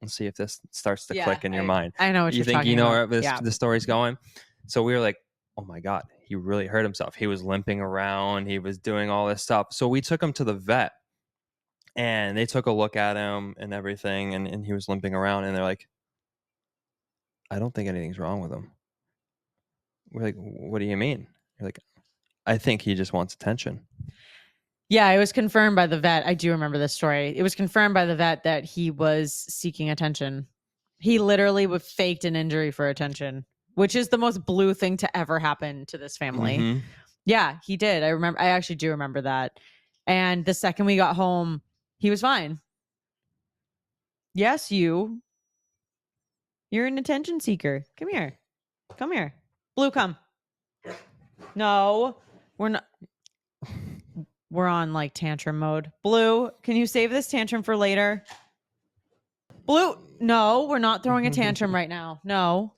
Let's see if this starts to click in your mind. I know what you you're talking know about. where the story's going. So we were like, oh my God, he really hurt himself. He was limping around. He was doing all this stuff. So we took him to the vet, and they took a look at him and everything. And he was limping around, and they're like, I don't think anything's wrong with him. We're like, what do you mean? You're like, I think he just wants attention. Yeah, it was confirmed by the vet. I do remember this story. It was confirmed by the vet that he was seeking attention. He literally faked an injury for attention. which is the most Blue thing to ever happen to this family. Mhm. Yeah, he did. I actually do remember that. And the second we got home, he was fine. Yes, you're an attention seeker. Come here. Come here. Blue, come. No, we're not. We're on like tantrum mode. Blue, can you save this tantrum for later? Blue, no, we're not throwing a tantrum right now. No.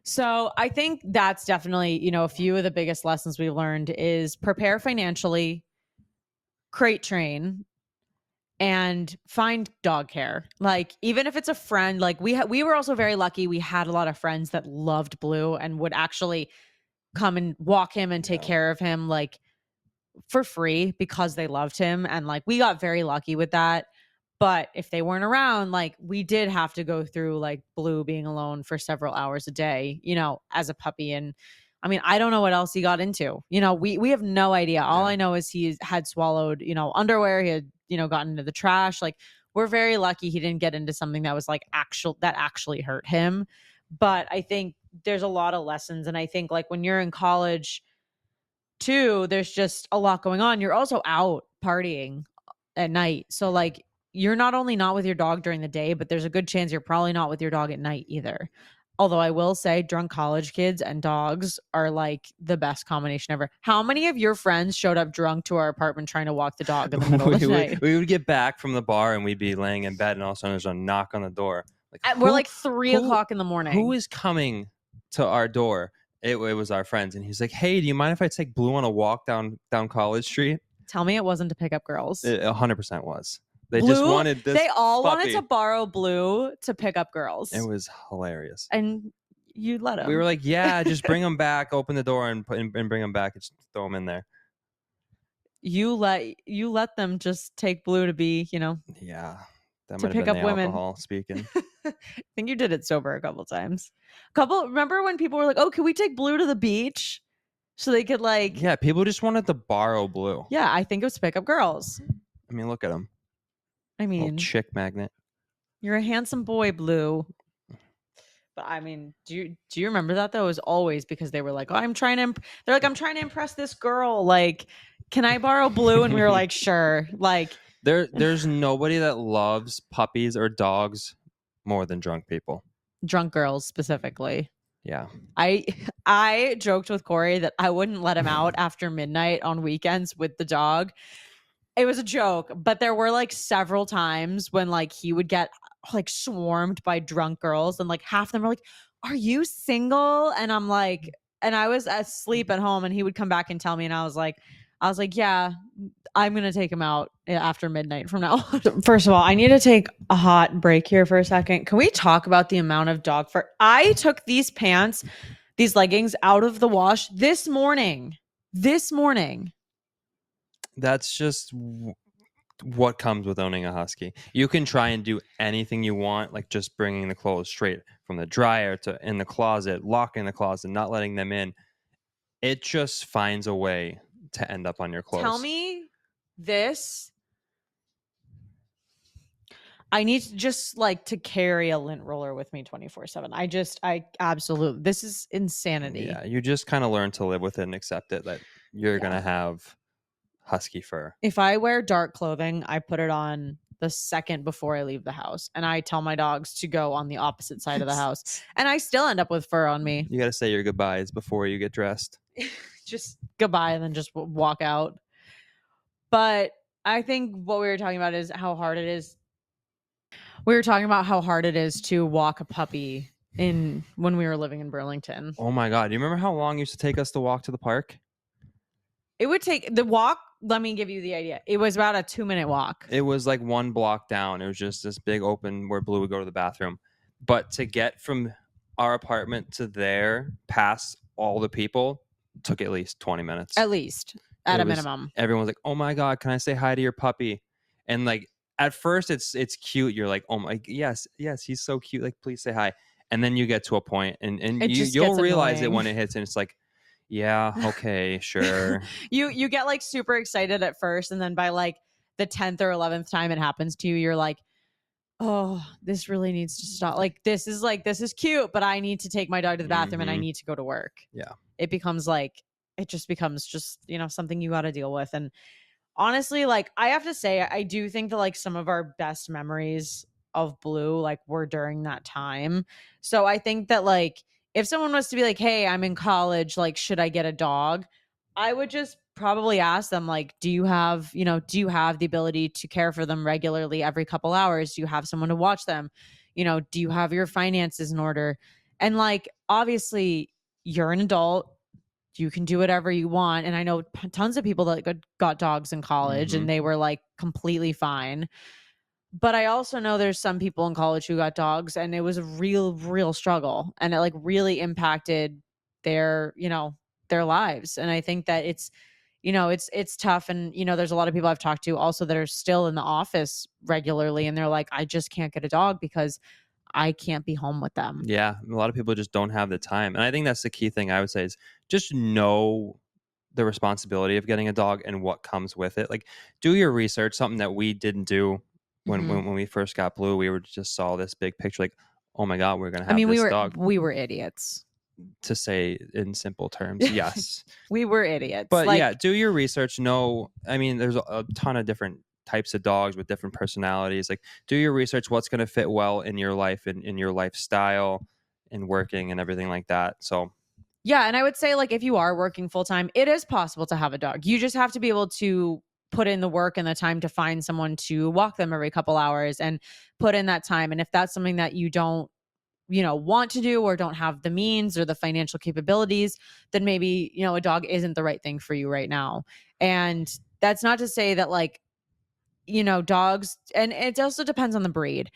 So I think that's definitely, a few of the biggest lessons we've learned is prepare financially, crate train, and find dog care. Like, even if it's a friend, like we were also very lucky. We had a lot of friends that loved Blue and would actually come and walk him and take care of him, like, for free because they loved him. And like, we got very lucky with that. But if they weren't around, like, we did have to go through like Blue being alone for several hours a day, as a puppy. And I mean, I don't know what else he got into. We have no idea. All I know is he had swallowed, underwear. He had, gotten into the trash. Like, we're very lucky he didn't get into something that was like that actually hurt him. But I think there's a lot of lessons. And I think like when you're in college too, there's just a lot going on. You're also out partying at night. So like, you're not only not with your dog during the day, but there's a good chance you're probably not with your dog at night either. Although I will say drunk college kids and dogs are like the best combination ever. How many of your friends showed up drunk to our apartment trying to walk the dog in the middle of the night? We would get back from the bar and we'd be laying in bed, and all of a sudden there's a knock on the door. We're like 3:00 in the morning. Who is coming to our door? It was our friends, and he's like, "Hey, do you mind if I take Blue on a walk down College Street?" Tell me it wasn't to pick up girls. It 100% was. They Blue, just wanted this. They all puppy. wanted to borrow Blue to pick up girls. It was hilarious. And you let him. We were like, "Yeah, just bring them back. Open the door and bring them back. And just throw them in there." You let them just take Blue to be, Yeah, that to might pick have been up the women. alcohol speaking. I think you did it sober a couple times. Remember when people were like, "Oh, can we take Blue to the beach?" So they could like. Yeah, people just wanted to borrow Blue. Yeah, I think it was to pick up girls. I mean, look at him. I mean, chick magnet. You're a handsome boy, Blue. But I mean, do you remember that though? It was always because they were like, "Oh, I'm trying to impress this girl. Like, can I borrow Blue?" And we were like, "Sure." Like, there's nobody that loves puppies or dogs more than drunk people. Drunk girls specifically. Yeah. I joked with Corey that I wouldn't let him out after midnight on weekends with the dog. It was a joke, but there were like several times when like he would get like swarmed by drunk girls, and like half of them were like, "Are you single?" And I'm like, and I was asleep at home, and he would come back and tell me, and I was like, "Yeah, I'm gonna take him out after midnight from now on." First of all, I need to take a hot break here for a second. Can we talk about the amount of dog fur? I took these leggings out of the wash this morning. That's just what comes with owning a husky. You can try and do anything you want, like just bringing the clothes straight from the dryer to in the closet, locking the closet, not letting them in. It just finds a way to end up on your clothes. Tell me this. I need to just like to carry a lint roller with me 24/7. I absolutely, this is insanity. Yeah, you just kind of learn to live with it and accept it that you're going to have husky fur. If I wear dark clothing, I put it on the second before I leave the house, and I tell my dogs to go on the opposite side of the house, and I still end up with fur on me. You got to say your goodbyes before you get dressed. Just goodbye and then just walk out. But I think what we were talking about is how hard it is. We were talking about how hard it is to walk a puppy when we were living in Burlington. Oh my God. Do you remember how long it used to take us to walk to the park? It would take the walk. Let me give you the idea. It was about a 2-minute walk. It was like 1 block down. It was just this big open where Blue would go to the bathroom. But to get from our apartment to there, past all the people, took at least 20 minutes. At least, at a minimum. Everyone's like, "Oh my God, can I say hi to your puppy?" And like at first it's cute. You're like, "Oh my, yes, he's so cute. Like, please say hi." And then you get to a point and you'll realize it when it hits, and it's like, yeah, okay, sure. You get like super excited at first, and then by like the 10th or 11th time it happens to you, you're like, oh, this really needs to stop. Like this is cute, but I need to take my dog to the bathroom and I Mhm. need to go to work. Yeah. It becomes like it just becomes just, something you got to deal with. And honestly, like I have to say, I do think that like some of our best memories of Blue like were during that time. So I think that like if someone was to be like, "Hey, I'm in college, like should I get a dog?" I would just probably ask them like, "Do you have, do you have the ability to care for them regularly every couple hours? Do you have someone to watch them? Do you have your finances in order?" And like obviously you're an adult, you can do whatever you want. And I know tons of people that got dogs in college Mhm. and they were like completely fine. But I also know there's some people in college who got dogs and it was a real struggle and it like really impacted their, their lives. And I think that it's tough. And, there's a lot of people I've talked to also that are still in the office regularly and they're like, I just can't get a dog because I can't be home with them. Yeah, a lot of people just don't have the time. And I think that's the key thing I would say is just know the responsibility of getting a dog and what comes with it. Like do your research, something that we didn't do when Mhm. when we first got Blue. We were just saw this big picture like, "Oh my god, we're going to I have mean, we this were dog." we were idiots. To say in simple terms. Yes. We were idiots. But Like, yeah, do your research. Know, I mean, there's a ton of different types of dogs with different personalities. Like, do your research. What's going to fit well in your life and in your lifestyle and working and everything like that. So, yeah, and I would say like if you are working full time, it is possible to have a dog. You just have to be able to put in the work and the time to find someone to walk them every couple hours and put in that time. And if that's something that you don't, want to do or don't have the means or the financial capabilities, then maybe, a dog isn't the right thing for you right now. And that's not to say that like, dogs, and it also depends on the breed.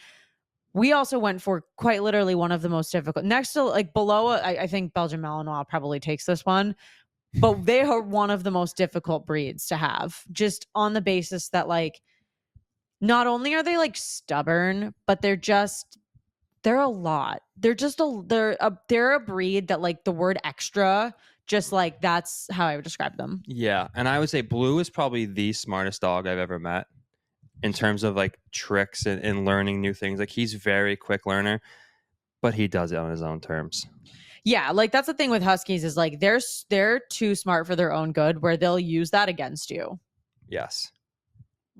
We also went for quite literally one of the most difficult next to like below I think Belgian Malinois probably takes this one, but they are one of the most difficult breeds to have just on the basis that like not only are they like stubborn, but they're a lot. They're a breed that like the word extra, just like that's how I would describe them. yeah. And I would say Blue is probably the smartest dog I've ever met in terms of like tricks and learning new things. Like, he's very quick learner, but he does it on his own terms. Yeah, like that's the thing with huskies is like they're too smart for their own good where they'll use that against you. Yes.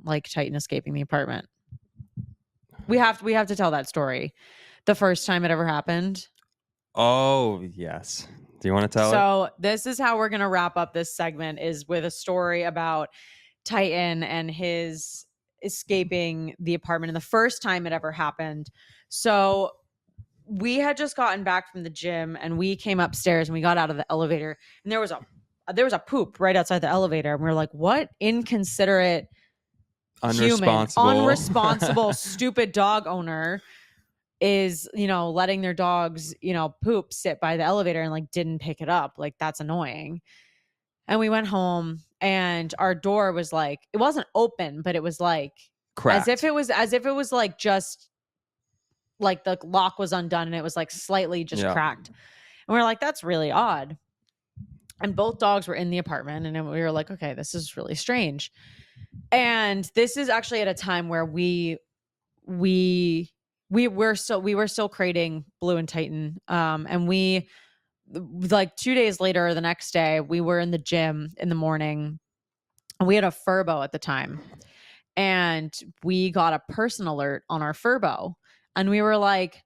Like Titan escaping the apartment. We have to tell that story. The first time it ever happened. Oh, yes. Do you want to tell it? So this is how we're gonna wrap up this segment is with a story about Titan and his escaping the apartment and the first time it ever happened. So we had just gotten back from the gym and we came upstairs and we got out of the elevator and there was a poop right outside the elevator and we were like, what inconsiderate human, unresponsible, stupid dog owner is, letting their dogs, poop sit by the elevator and like didn't pick it up. Like that's annoying. And we went home and our door was like, it wasn't open, but it was like Cracked. as if it was like just like the lock was undone and it was like slightly just Yeah. cracked. And we are like, that's really odd. And both dogs were in the apartment and then we were like, okay, this is really strange. And this is actually at a time where we were still creating Blue and Titan. And we like 2 days later or the next day, we were in the gym in the morning and we had a Furbo at the time. And we got a person alert on our Furbo. And we were like,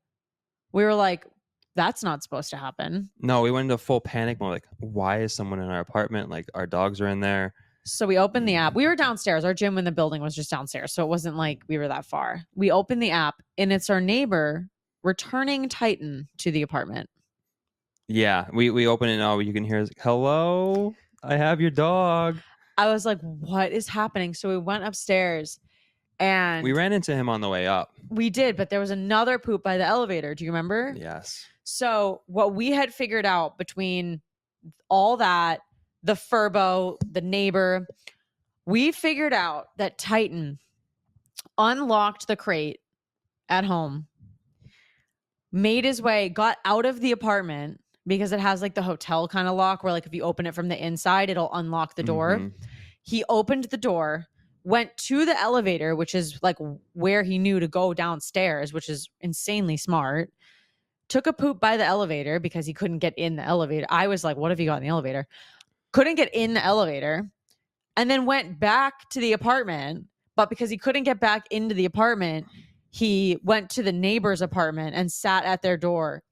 that's not supposed to happen. No, we went into full panic mode. Like, why is someone in our apartment? Like, our dogs are in there. So we opened the app. We were downstairs. Our gym in the building was just downstairs. So it wasn't like we were that far. We opened the app and it's our neighbor returning Titan to the apartment. Yeah, we open it now. You can hear, hello, I have your dog. I was like, what is happening? So we went upstairs and We ran into him on the way up. we did, but there was another poop by the elevator. Do you remember? Yes. So what we had figured out between all that, the Furbo, the neighbor, we figured out that Titan unlocked the crate at home, made his way, got out of the apartment because it has like the hotel kind of lock where like if you open it from the inside, it'll unlock the door. Mhm. He opened the door, went to the elevator, which is like where he knew to go downstairs, which is insanely smart. Took a poop by the elevator because he couldn't get in the elevator. I was like, what if he got in the elevator? Couldn't get in the elevator, and then went back to the apartment. But because he couldn't get back into the apartment, he went to the neighbor's apartment and sat at their door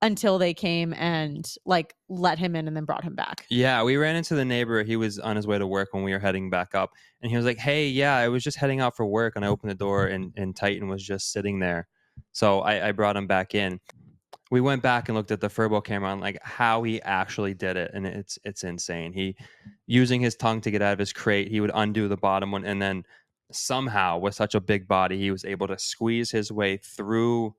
until they came and like let him in and then brought him back. Yeah, we ran into the neighbor. He was on his way to work when we were heading back up. And he was like, hey, yeah, I was just heading out for work. And I opened the door and Titan was just sitting there. So I brought him back in. We went back and looked at the Furbo camera on like how he actually did it. And it's insane. He, using his tongue to get out of his crate, he would undo the bottom one. And then somehow with such a big body, he was able to squeeze his way through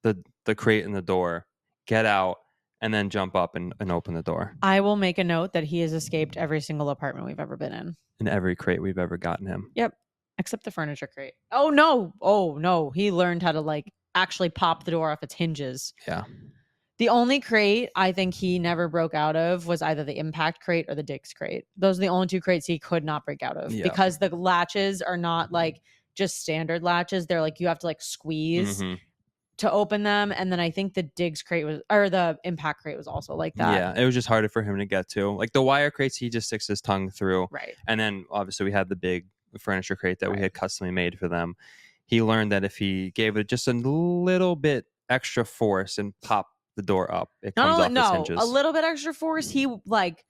the crate and the door, get out, and then jump up and open the door. I will make a note that he has escaped every single apartment we've ever been in every crate we've ever gotten him. Yep. Except the furniture crate. Oh no. He learned how to like actually pop the door off its hinges. Yeah. The only crate I think he never broke out of was either the impact crate or the Dick's crate. Those are the only two crates he could not break out of because the latches are not like just standard latches. They're like you have to like squeeze to open them. And then I think the Diggs crate was, or the impact crate was also like that. Yeah, it was just harder for him to get to. Like the wire crates, he just sticks his tongue through. Right. And then obviously we had the big furniture crate that we had customly made for them. He learned that if he gave it just a little bit extra force and popped the door up, it comes off its hinges. A little bit extra force. He like,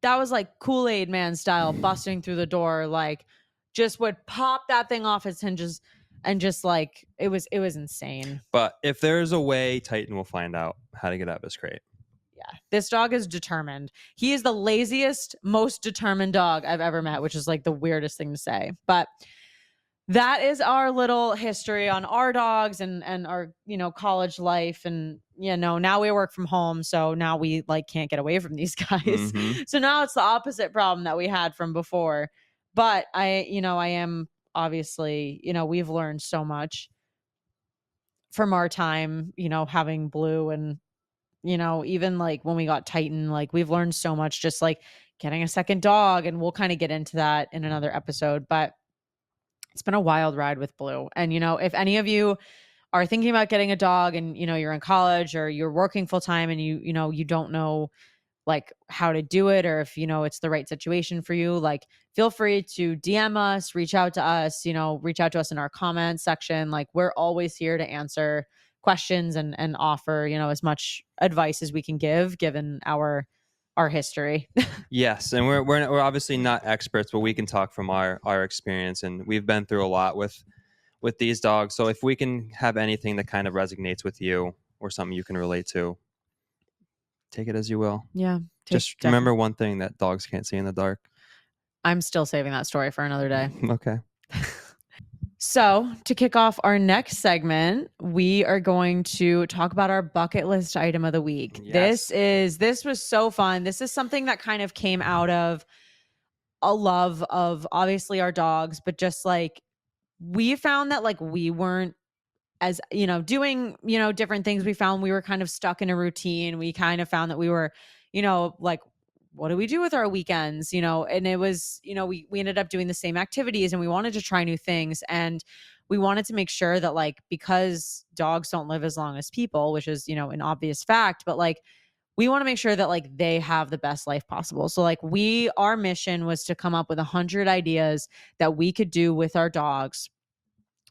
that was like Kool-Aid Man style, busting through the door, like just would pop that thing off its hinges. And just like it was insane. But if there's a way, Titan will find out how to get out of his crate. Yeah. This dog is determined. He is the laziest, most determined dog I've ever met, which is like the weirdest thing to say. But that is our little history on our dogs and our, college life. And, now we work from home. So now we like can't get away from these guys. So now it's the opposite problem that we had from before. But I am obviously, we've learned so much from our time, having Blue and, even like when we got Titan, like we've learned so much just like getting a second dog. And we'll kind of get into that in another episode, but it's been a wild ride with Blue. And, if any of you are thinking about getting a dog and, you're in college or you're working full time and you don't know like how to do it or if it's the right situation for you, like feel free to DM us, reach out to us, reach out to us in our comments section. Like we're always here to answer questions and offer as much advice as we can give given our history. Yes, and we're obviously not experts, but we can talk from our experience, and we've been through a lot with these dogs. So if we can have anything that kind of resonates with you or something you can relate to, take it as you will. Yeah. Just remember one thing, that dogs can't see in the dark. I'm still saving that story for another day. Okay. So to kick off our next segment, we are going to talk about our bucket list item of the week. Yes. This was so fun. This is something that kind of came out of a love of obviously our dogs, but just like we found that like we weren't as, doing, different things. We found we were kind of stuck in a routine. We kind of found that we were, like, what do we do with our weekends? And it was, we ended up doing the same activities and we wanted to try new things. And we wanted to make sure that like, because dogs don't live as long as people, which is, an obvious fact, but like, we want to make sure that like they have the best life possible. So like our mission was to come up with 100 ideas that we could do with our dogs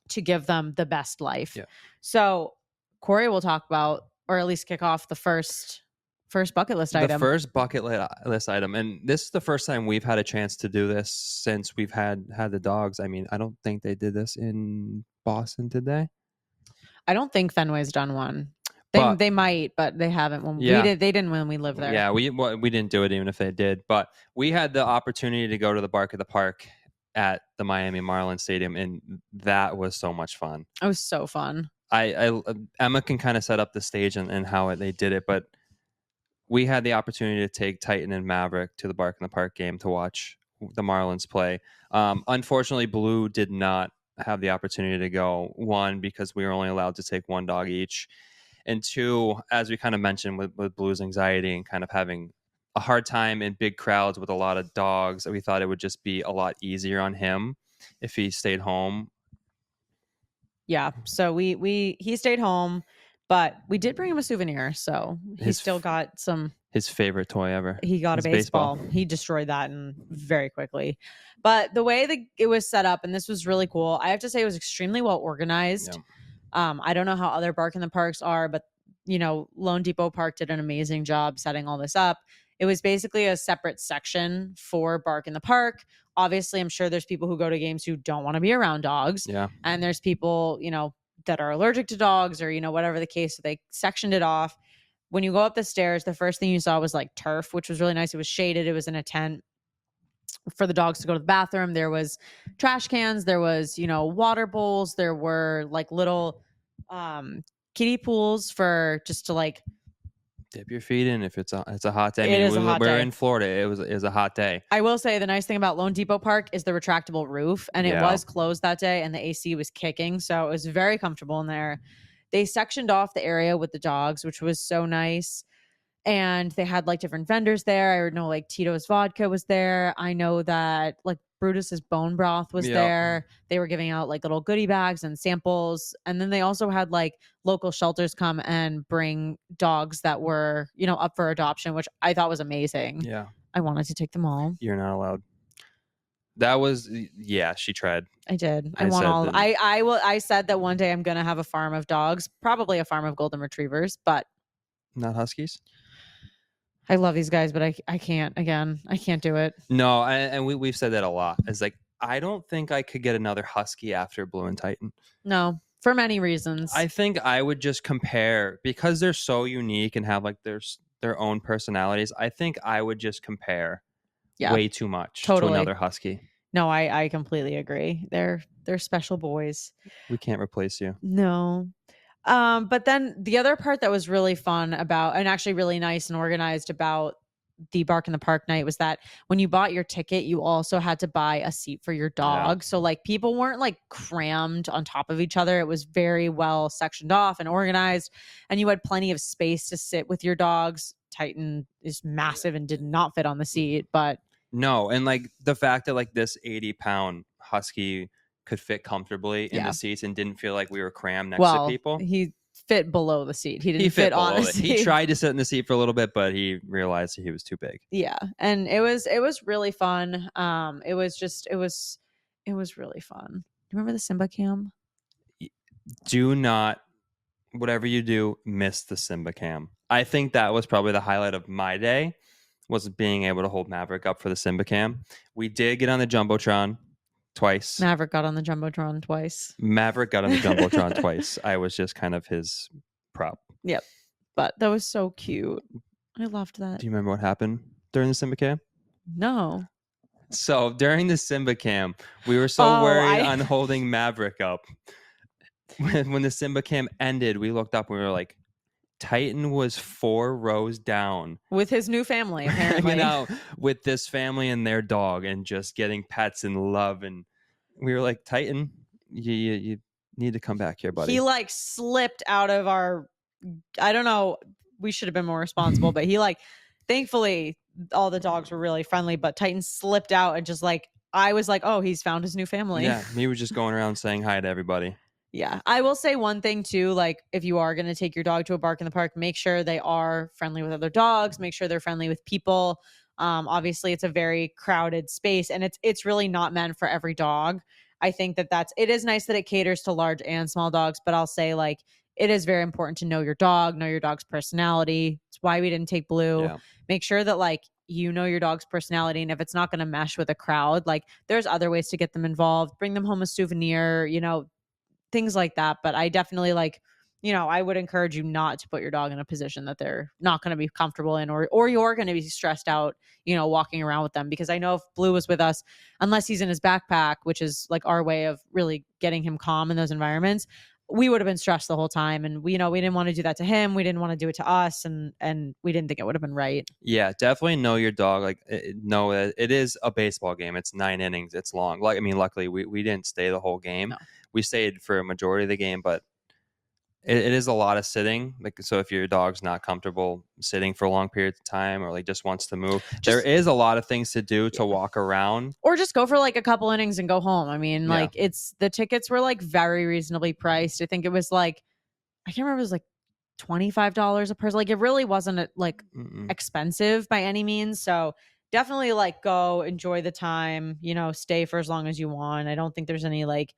to give them the best life. Yeah. So Corey will talk about, or at least kick off the first bucket list item. The first bucket list item. And this is the first time we've had a chance to do this since we've had the dogs. I mean, I don't think they did this in Boston, did they? I don't think Fenway's done one. They might, but they haven't. They didn't when we lived there. Yeah, we didn't do it even if they did. But we had the opportunity to go to the Bark at the Park at the Miami Marlins Stadium, and that was so much fun. It was so fun. Emma can kind of set up the stage and how they did it, but we had the opportunity to take Titan and Maverick to the Bark in the Park game to watch the Marlins play. Unfortunately, Blue did not have the opportunity to go. One, because we were only allowed to take one dog each. And two, as we kind of mentioned with Blue's anxiety and kind of having a hard time in big crowds with a lot of dogs. We thought it would just be a lot easier on him if he stayed home. Yeah. So he stayed home, but we did bring him a souvenir. So he His still got some. His favorite toy ever. He got a His baseball. He destroyed that very quickly. But the way that it was set up, and this was really cool, I have to say it was extremely well organized. Yeah. I don't know how other Bark in the Parks are, but Lone Depot Park did an amazing job setting all this up. It was basically a separate section for Bark in the Park. Obviously, I'm sure there's people who go to games who don't want to be around dogs. Yeah. And there's people, that are allergic to dogs or, whatever the case. So they sectioned it off. When you go up the stairs, the first thing you saw was like turf, which was really nice. It was shaded. It was in a tent for the dogs to go to the bathroom. There was trash cans. There was, water bowls. There were like little kiddie pools for just to like dip your feet in if it's a hot day. It is a hot we're day. in Florida. It was a hot day. I will say the nice thing about Lone Depot Park is the retractable roof, and it was closed that day, and the AC was kicking, so it was very comfortable in there. They sectioned off the area with the dogs, which was so nice. And they had like different vendors there. I know like Tito's vodka was there. I know that like Brutus's bone broth was there. They were giving out like little goodie bags and samples. And then they also had like local shelters come and bring dogs that were, up for adoption, which I thought was amazing. Yeah. I wanted to take them all. You're not allowed. That was, she tried. I did. I want all. I said that one day I'm going to have a farm of dogs, probably a farm of golden retrievers, but not huskies. I love these guys, but I can't. Again, I can't do it. No, and we've said that a lot. It's like I don't think I could get another husky after Blue and Titan. No, for many reasons. I think I would just compare because they're so unique and have like their own personalities. I think I would just compare way too much to another husky. No, I completely agree. They're special boys. We can't replace you. No. But then the other part that was really fun about, and actually really nice and organized about the Bark in the Park night, was that when you bought your ticket, you also had to buy a seat for your dog. Yeah. So like people weren't like crammed on top of each other. It was very well sectioned off and organized, and you had plenty of space to sit with your dogs. Titan is massive and did not fit on the seat, but no. And like the fact that like this 80-pound husky could fit comfortably in the seats and didn't feel like we were crammed next to people. He fit below the seat. He didn't fit on the seat. He tried to sit in the seat for a little bit, but he realized he was too big. Yeah. And it was really fun. It was really fun. Remember the Simba cam? Do not, whatever you do, miss the Simba cam. I think that was probably the highlight of my day, was being able to hold Maverick up for the Simba cam. We did get on the Jumbotron twice. Maverick got on the Jumbotron twice. I was just kind of his prop. Yep. But that was so cute. I loved that. Do you remember what happened during the Simba cam? No. So during the Simba cam, we were so worried on holding Maverick up. When the Simba cam ended, we looked up and we were like, Titan was 4 rows down with his new family, apparently. Hanging out with this family and their dog and just getting pets and love. And we were like, Titan, you need to come back here, buddy. He like slipped out of our, I don't know, we should have been more responsible, but he like, thankfully all the dogs were really friendly, but Titan slipped out and just like, I was like, oh, he's found his new family. Yeah, he was just going around saying hi to everybody. Yeah. I will say one thing too, like if you are going to take your dog to a Bark in the Park, make sure they are friendly with other dogs, make sure they're friendly with people. Obviously it's a very crowded space and it's really not meant for every dog. I think it is nice that it caters to large and small dogs, but I'll say like it is very important to know your dog, know your dog's personality. It's why we didn't take Blue. Yeah. Make sure that like you know your dog's personality, and if it's not going to mesh with a crowd, like there's other ways to get them involved. Bring them home a souvenir, things like that. But I definitely I would encourage you not to put your dog in a position that they're not going to be comfortable in, or you're going to be stressed out, walking around with them. Because I know if Blue was with us, unless he's in his backpack, which is like our way of really getting him calm in those environments, we would have been stressed the whole time. And we didn't want to do that to him. We didn't want to do it to us. And we didn't think it would have been right. Yeah, definitely know your dog. Like, know that it is a baseball game. It's 9 innings. It's long. Luckily we didn't stay the whole game. No. We stayed for a majority of the game, but it is a lot of sitting. Like, so if your dog's not comfortable sitting for long periods of time or like just wants to move, there Just is a lot of things to do to Yeah. walk around. or just go for like a couple innings and go home. I mean, Yeah. like the tickets were like very reasonably priced. I think it was like, I can't remember, it was like $25 a person. Like it really wasn't like Mm-mm. expensive by any means. So definitely like go enjoy the time, stay for as long as you want. I don't think there's any like,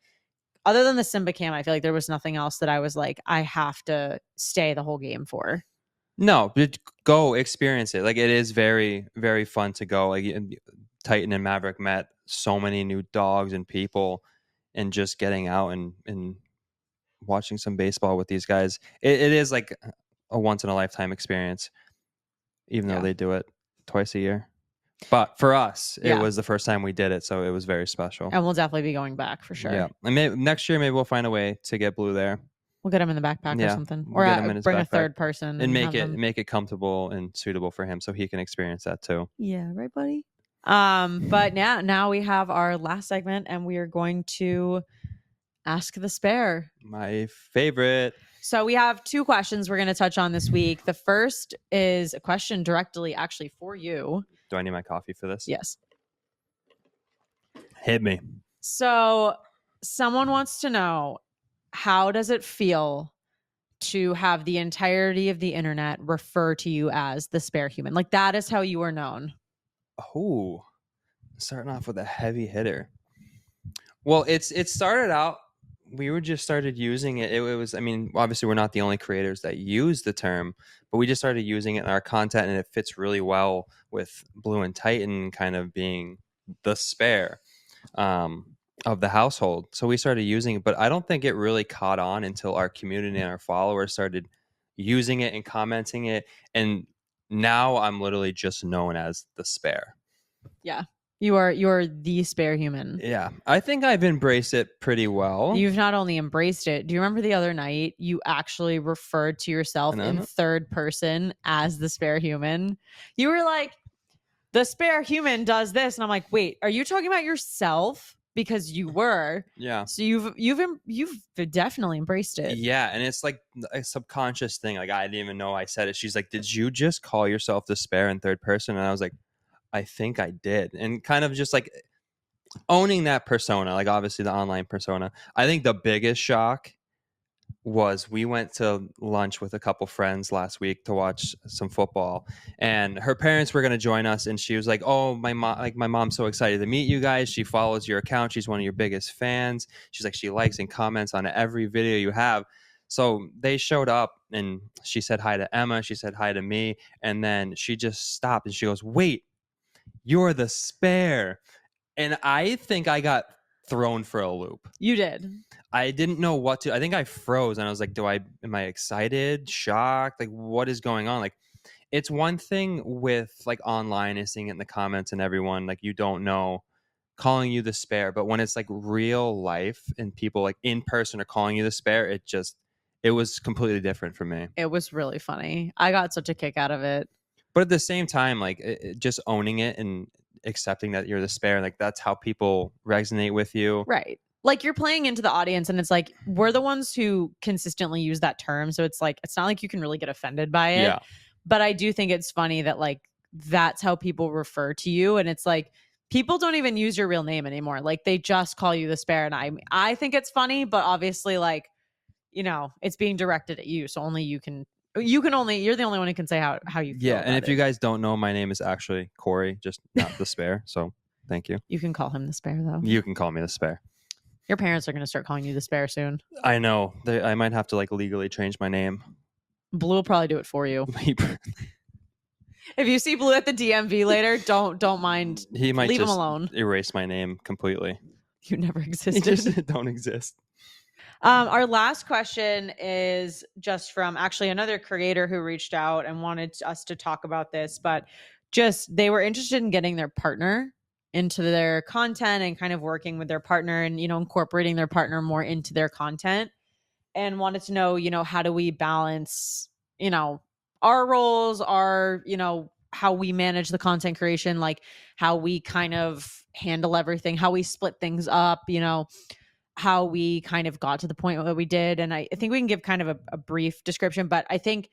other than the Simba cam, I feel like there was nothing else that I was like, I have to stay the whole game for. No, but go experience it. Like it is very, very fun to go. Like Titan and Maverick met so many new dogs and people, and just getting out and watching some baseball with these guys. It is like a once in a lifetime experience, even though Yeah. they do it twice a year. But for us, it Yeah. was the first time we did it, so it was very special. And we'll definitely be going back for sure. Yeah, and next year maybe we'll find a way to get Blue there. We'll get him in the backpack or Yeah, something, we'll or get him in his bring a backpack third person and have them. make it comfortable and suitable for him, so he can experience that too. Yeah, right, buddy. But now we have our last segment, and we are going to ask the spare. My favorite. So we have 2 questions we're going to touch on this week. The first is a question directly actually for you. Do I need my coffee for this? Yes. Hit me. So someone wants to know, how does it feel to have the entirety of the internet refer to you as the spare human? Like that is how you are known. Oh, starting off with a heavy hitter. Well, it started out, we were just started using it. It was, I mean, obviously we're not the only creators that use the term, but we just started using it in our content, and it fits really well with Blue and Titan kind of being the spare of the household. So we started using it, but I don't think it really caught on until our community and our followers started using it and commenting it. And now I'm literally just known as the spare. Yeah. You're the spare human. Yeah, I think I've embraced it pretty well. You've not only embraced it. Do you remember the other night you actually referred to yourself in third person as the spare human? You were like, the spare human does this, and I'm like, wait, are you talking about yourself? Because you were. Yeah. So you've definitely embraced it. Yeah, and it's like a subconscious thing. Like I didn't even know I said it. She's like, "Did you just call yourself the spare in third person?" And I was like, I think I did. And kind of just like owning that persona, like obviously the online persona. I think the biggest shock was we went to lunch with a couple friends last week to watch some football, and her parents were going to join us, and she was like, "Oh, my mom's so excited to meet you guys. She follows your account. She's one of your biggest fans. She's like, she likes and comments on every video you have." So they showed up, and she said hi to Emma, she said hi to me, and then she just stopped and she goes, "Wait, you're the spare." And I think I got thrown for a loop. You did. I didn't know what to. I think I froze, and I was like, am I excited, shocked? Like, what is going on? Like, it's one thing with like online and seeing it in the comments and everyone, like, you don't know, calling you the spare. But when it's like real life and people like in person are calling you the spare, it was completely different for me. It was really funny. I got such a kick out of it. But at the same time, like just owning it and accepting that you're the spare, like that's how people resonate with you. Right. Like you're playing into the audience, and it's like we're the ones who consistently use that term. So it's like, it's not like you can really get offended by it. Yeah. But I do think it's funny that like that's how people refer to you. And it's like people don't even use your real name anymore. Like they just call you the spare. And I think it's funny, but obviously, like, it's being directed at you. So only you're the only one who can say how you feel. Yeah. And if it. you guys don't know, my name is actually Corey, just not the spare. So thank you. You can call him the spare, though. You can call me the spare. Your parents are going to start calling you the spare soon. I know. I might have to like legally change my name. Blue will probably do it for you. If you see Blue at the DMV later, don't mind. He might leave just him alone. erase my name completely. You never He existed. just don't exist. Our last question is just from actually another creator who reached out and wanted us to talk about this, but just they were interested in getting their partner into their content and kind of working with their partner and, incorporating their partner more into their content, and wanted to know, how do we balance, our roles, our, how we manage the content creation, like how we kind of handle everything, how we split things up, how we kind of got to the point that we did. And I think we can give kind of a brief description, but I think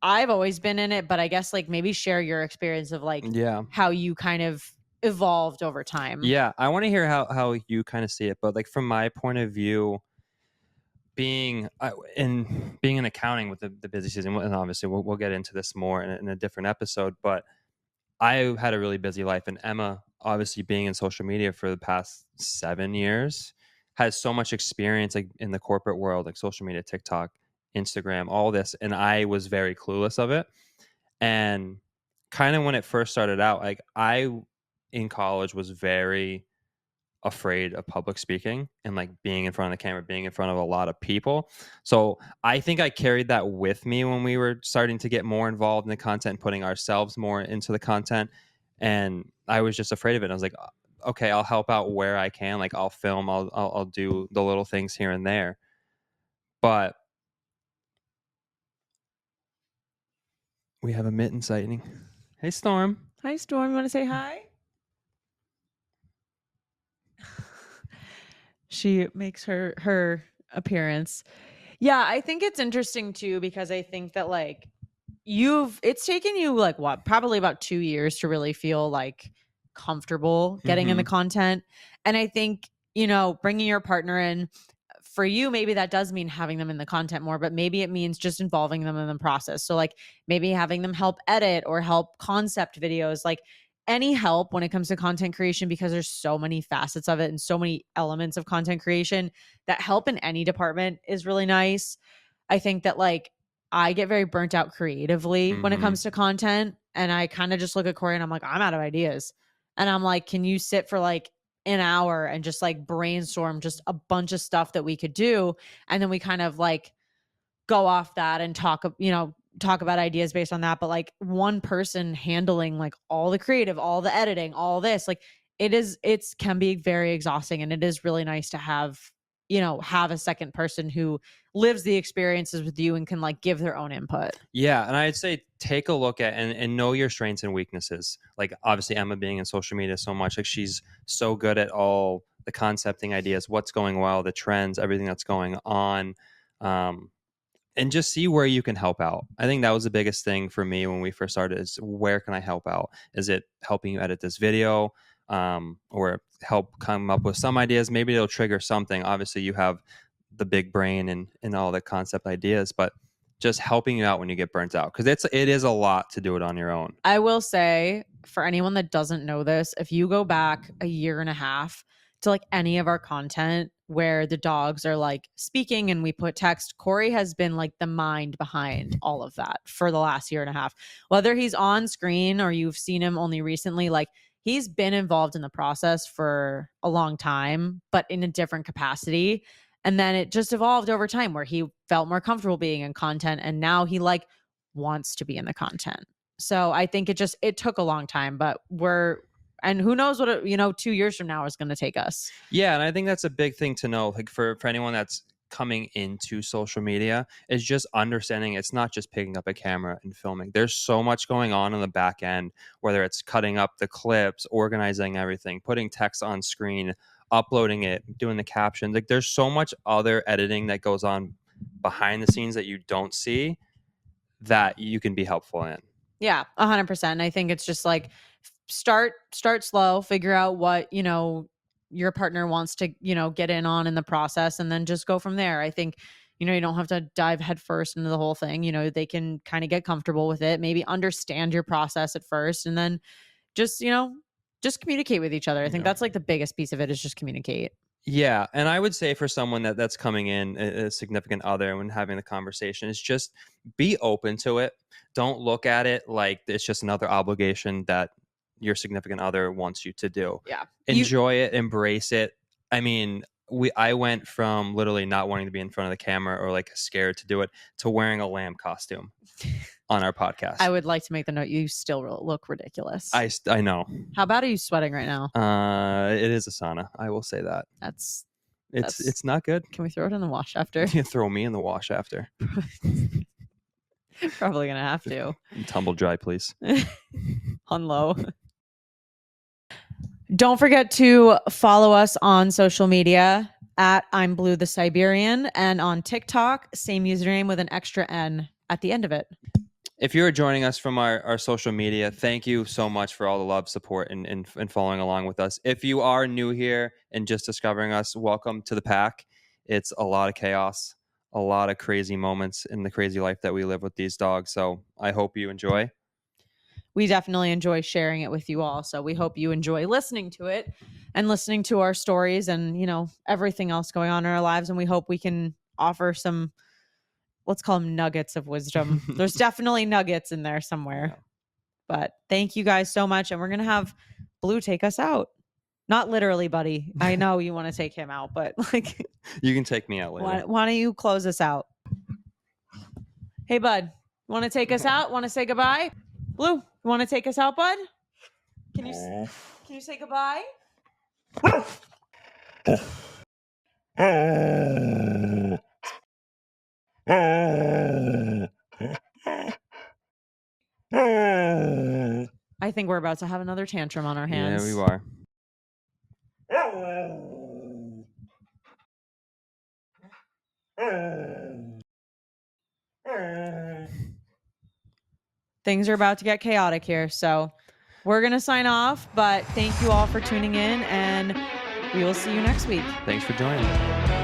I've always been in it, but I guess like maybe share your experience of like Yeah. how you kind of evolved over time. Yeah. I want to hear how you kind of see it. But like from my point of view, being in accounting with the busy season, and obviously we'll get into this more in a different episode, but I had a really busy life, and Emma, obviously being in social media for the past 7 years, has so much experience like in the corporate world, like social media, TikTok, Instagram, all this, and I was very clueless of it. And kind of when it first started out, like I in college was very afraid of public speaking and like being in front of the camera, being in front of a lot of people. So I think I carried that with me when we were starting to get more involved in the content, putting ourselves more into the content. And I was just afraid of it. I was like, okay, I'll help out where I can. Like I'll film, I'll do the little things here and there. But we have a mitten sighting. Hey, Storm. Hi, Storm. You want to say hi? She makes her appearance. Yeah, I think it's interesting too because I think that like it's taken you like what, probably about 2 years to really feel like comfortable getting in the content. And I think, bringing your partner in, for you, maybe that does mean having them in the content more, but maybe it means just involving them in the process. So like maybe having them help edit or help concept videos, like any help when it comes to content creation, because there's so many facets of it and so many elements of content creation that help in any department is really nice. I think that like I get very burnt out creatively when it comes to content, and I kind of just look at Corey and I'm like, I'm out of ideas. And I'm like, can you sit for like an hour and just like brainstorm just a bunch of stuff that we could do? And then we kind of like go off that and talk about ideas based on that. But like one person handling like all the creative, all the editing, all this, like it can be very exhausting. And it is really nice to have a second person who lives the experiences with you and can like give their own input. Yeah. And I'd say take a look at and know your strengths and weaknesses. Like obviously Emma being in social media so much, like she's so good at all the concepting ideas, what's going well, the trends, everything that's going on. And just see where you can help out. I think that was the biggest thing for me when we first started is where can I help out? Is it helping you edit this video? Or help come up with some ideas? Maybe it'll trigger something. Obviously you have the big brain and all the concept ideas, but just helping you out when you get burnt out. Cause it is a lot to do it on your own. I will say, for anyone that doesn't know this, if you go back a year and a half to like any of our content where the dogs are like speaking and we put text, Corey has been like the mind behind all of that for the last year and a half. Whether he's on screen or you've seen him only recently, like he's been involved in the process for a long time, but in a different capacity. And then it just evolved over time where he felt more comfortable being in content, and now he like wants to be in the content. So I think it took a long time, but and who knows what 2 years from now is going to take us. Yeah. And I think that's a big thing to know, like for anyone that's coming into social media, is just understanding it's not just picking up a camera and filming. There's so much going on the back end, whether it's cutting up the clips, organizing everything, putting text on screen, uploading it, doing the captions. Like there's so much other editing that goes on behind the scenes that you don't see that you can be helpful in. Yeah, 100%. I think it's just like start slow, figure out what, your partner wants to, get in on in the process, and then just go from there. I think, you don't have to dive headfirst into the whole thing. They can kind of get comfortable with it, maybe understand your process at first, and then just communicate with each other. I think that's like the biggest piece of it, is just communicate. Yeah. And I would say for someone that's coming in, a significant other, when having the conversation, is just be open to it. Don't look at it like it's just another obligation that your significant other wants you to do. Yeah. Enjoy it, embrace it. I mean, I went from literally not wanting to be in front of the camera or like scared to do it to wearing a lamb costume on our podcast. I would like to make the note, you still look ridiculous. I know. How bad are you sweating right now? It is a sauna. I will say that. It's not good. Can we throw it in the wash after? You throw me in the wash after. Probably gonna have to. Tumble dry, please. On low. Don't forget to follow us on social media at I'm Blue the Siberian, and on TikTok, same username with an extra N at the end of it. If you're joining us from our social media, thank you so much for all the love, support, and following along with us. If you are new here and just discovering us, welcome to the pack. It's a lot of chaos, a lot of crazy moments in the crazy life that we live with these dogs. So I hope you enjoy. We definitely enjoy sharing it with you all. So we hope you enjoy listening to it and listening to our stories and, everything else going on in our lives. And we hope we can offer some, let's call them nuggets of wisdom. There's definitely nuggets in there somewhere. Yeah. But thank you guys so much. And we're going to have Blue take us out. Not literally, buddy. I know you want to take him out, but You can take me out later. why don't you close us out? Hey, bud, want to take us out? Want to say goodbye? Blue, you want to take us out, bud? Can you say goodbye? I think we're about to have another tantrum on our hands. Yeah, we are. Things are about to get chaotic here, so we're going to sign off, but thank you all for tuning in, and we will see you next week. Thanks for joining.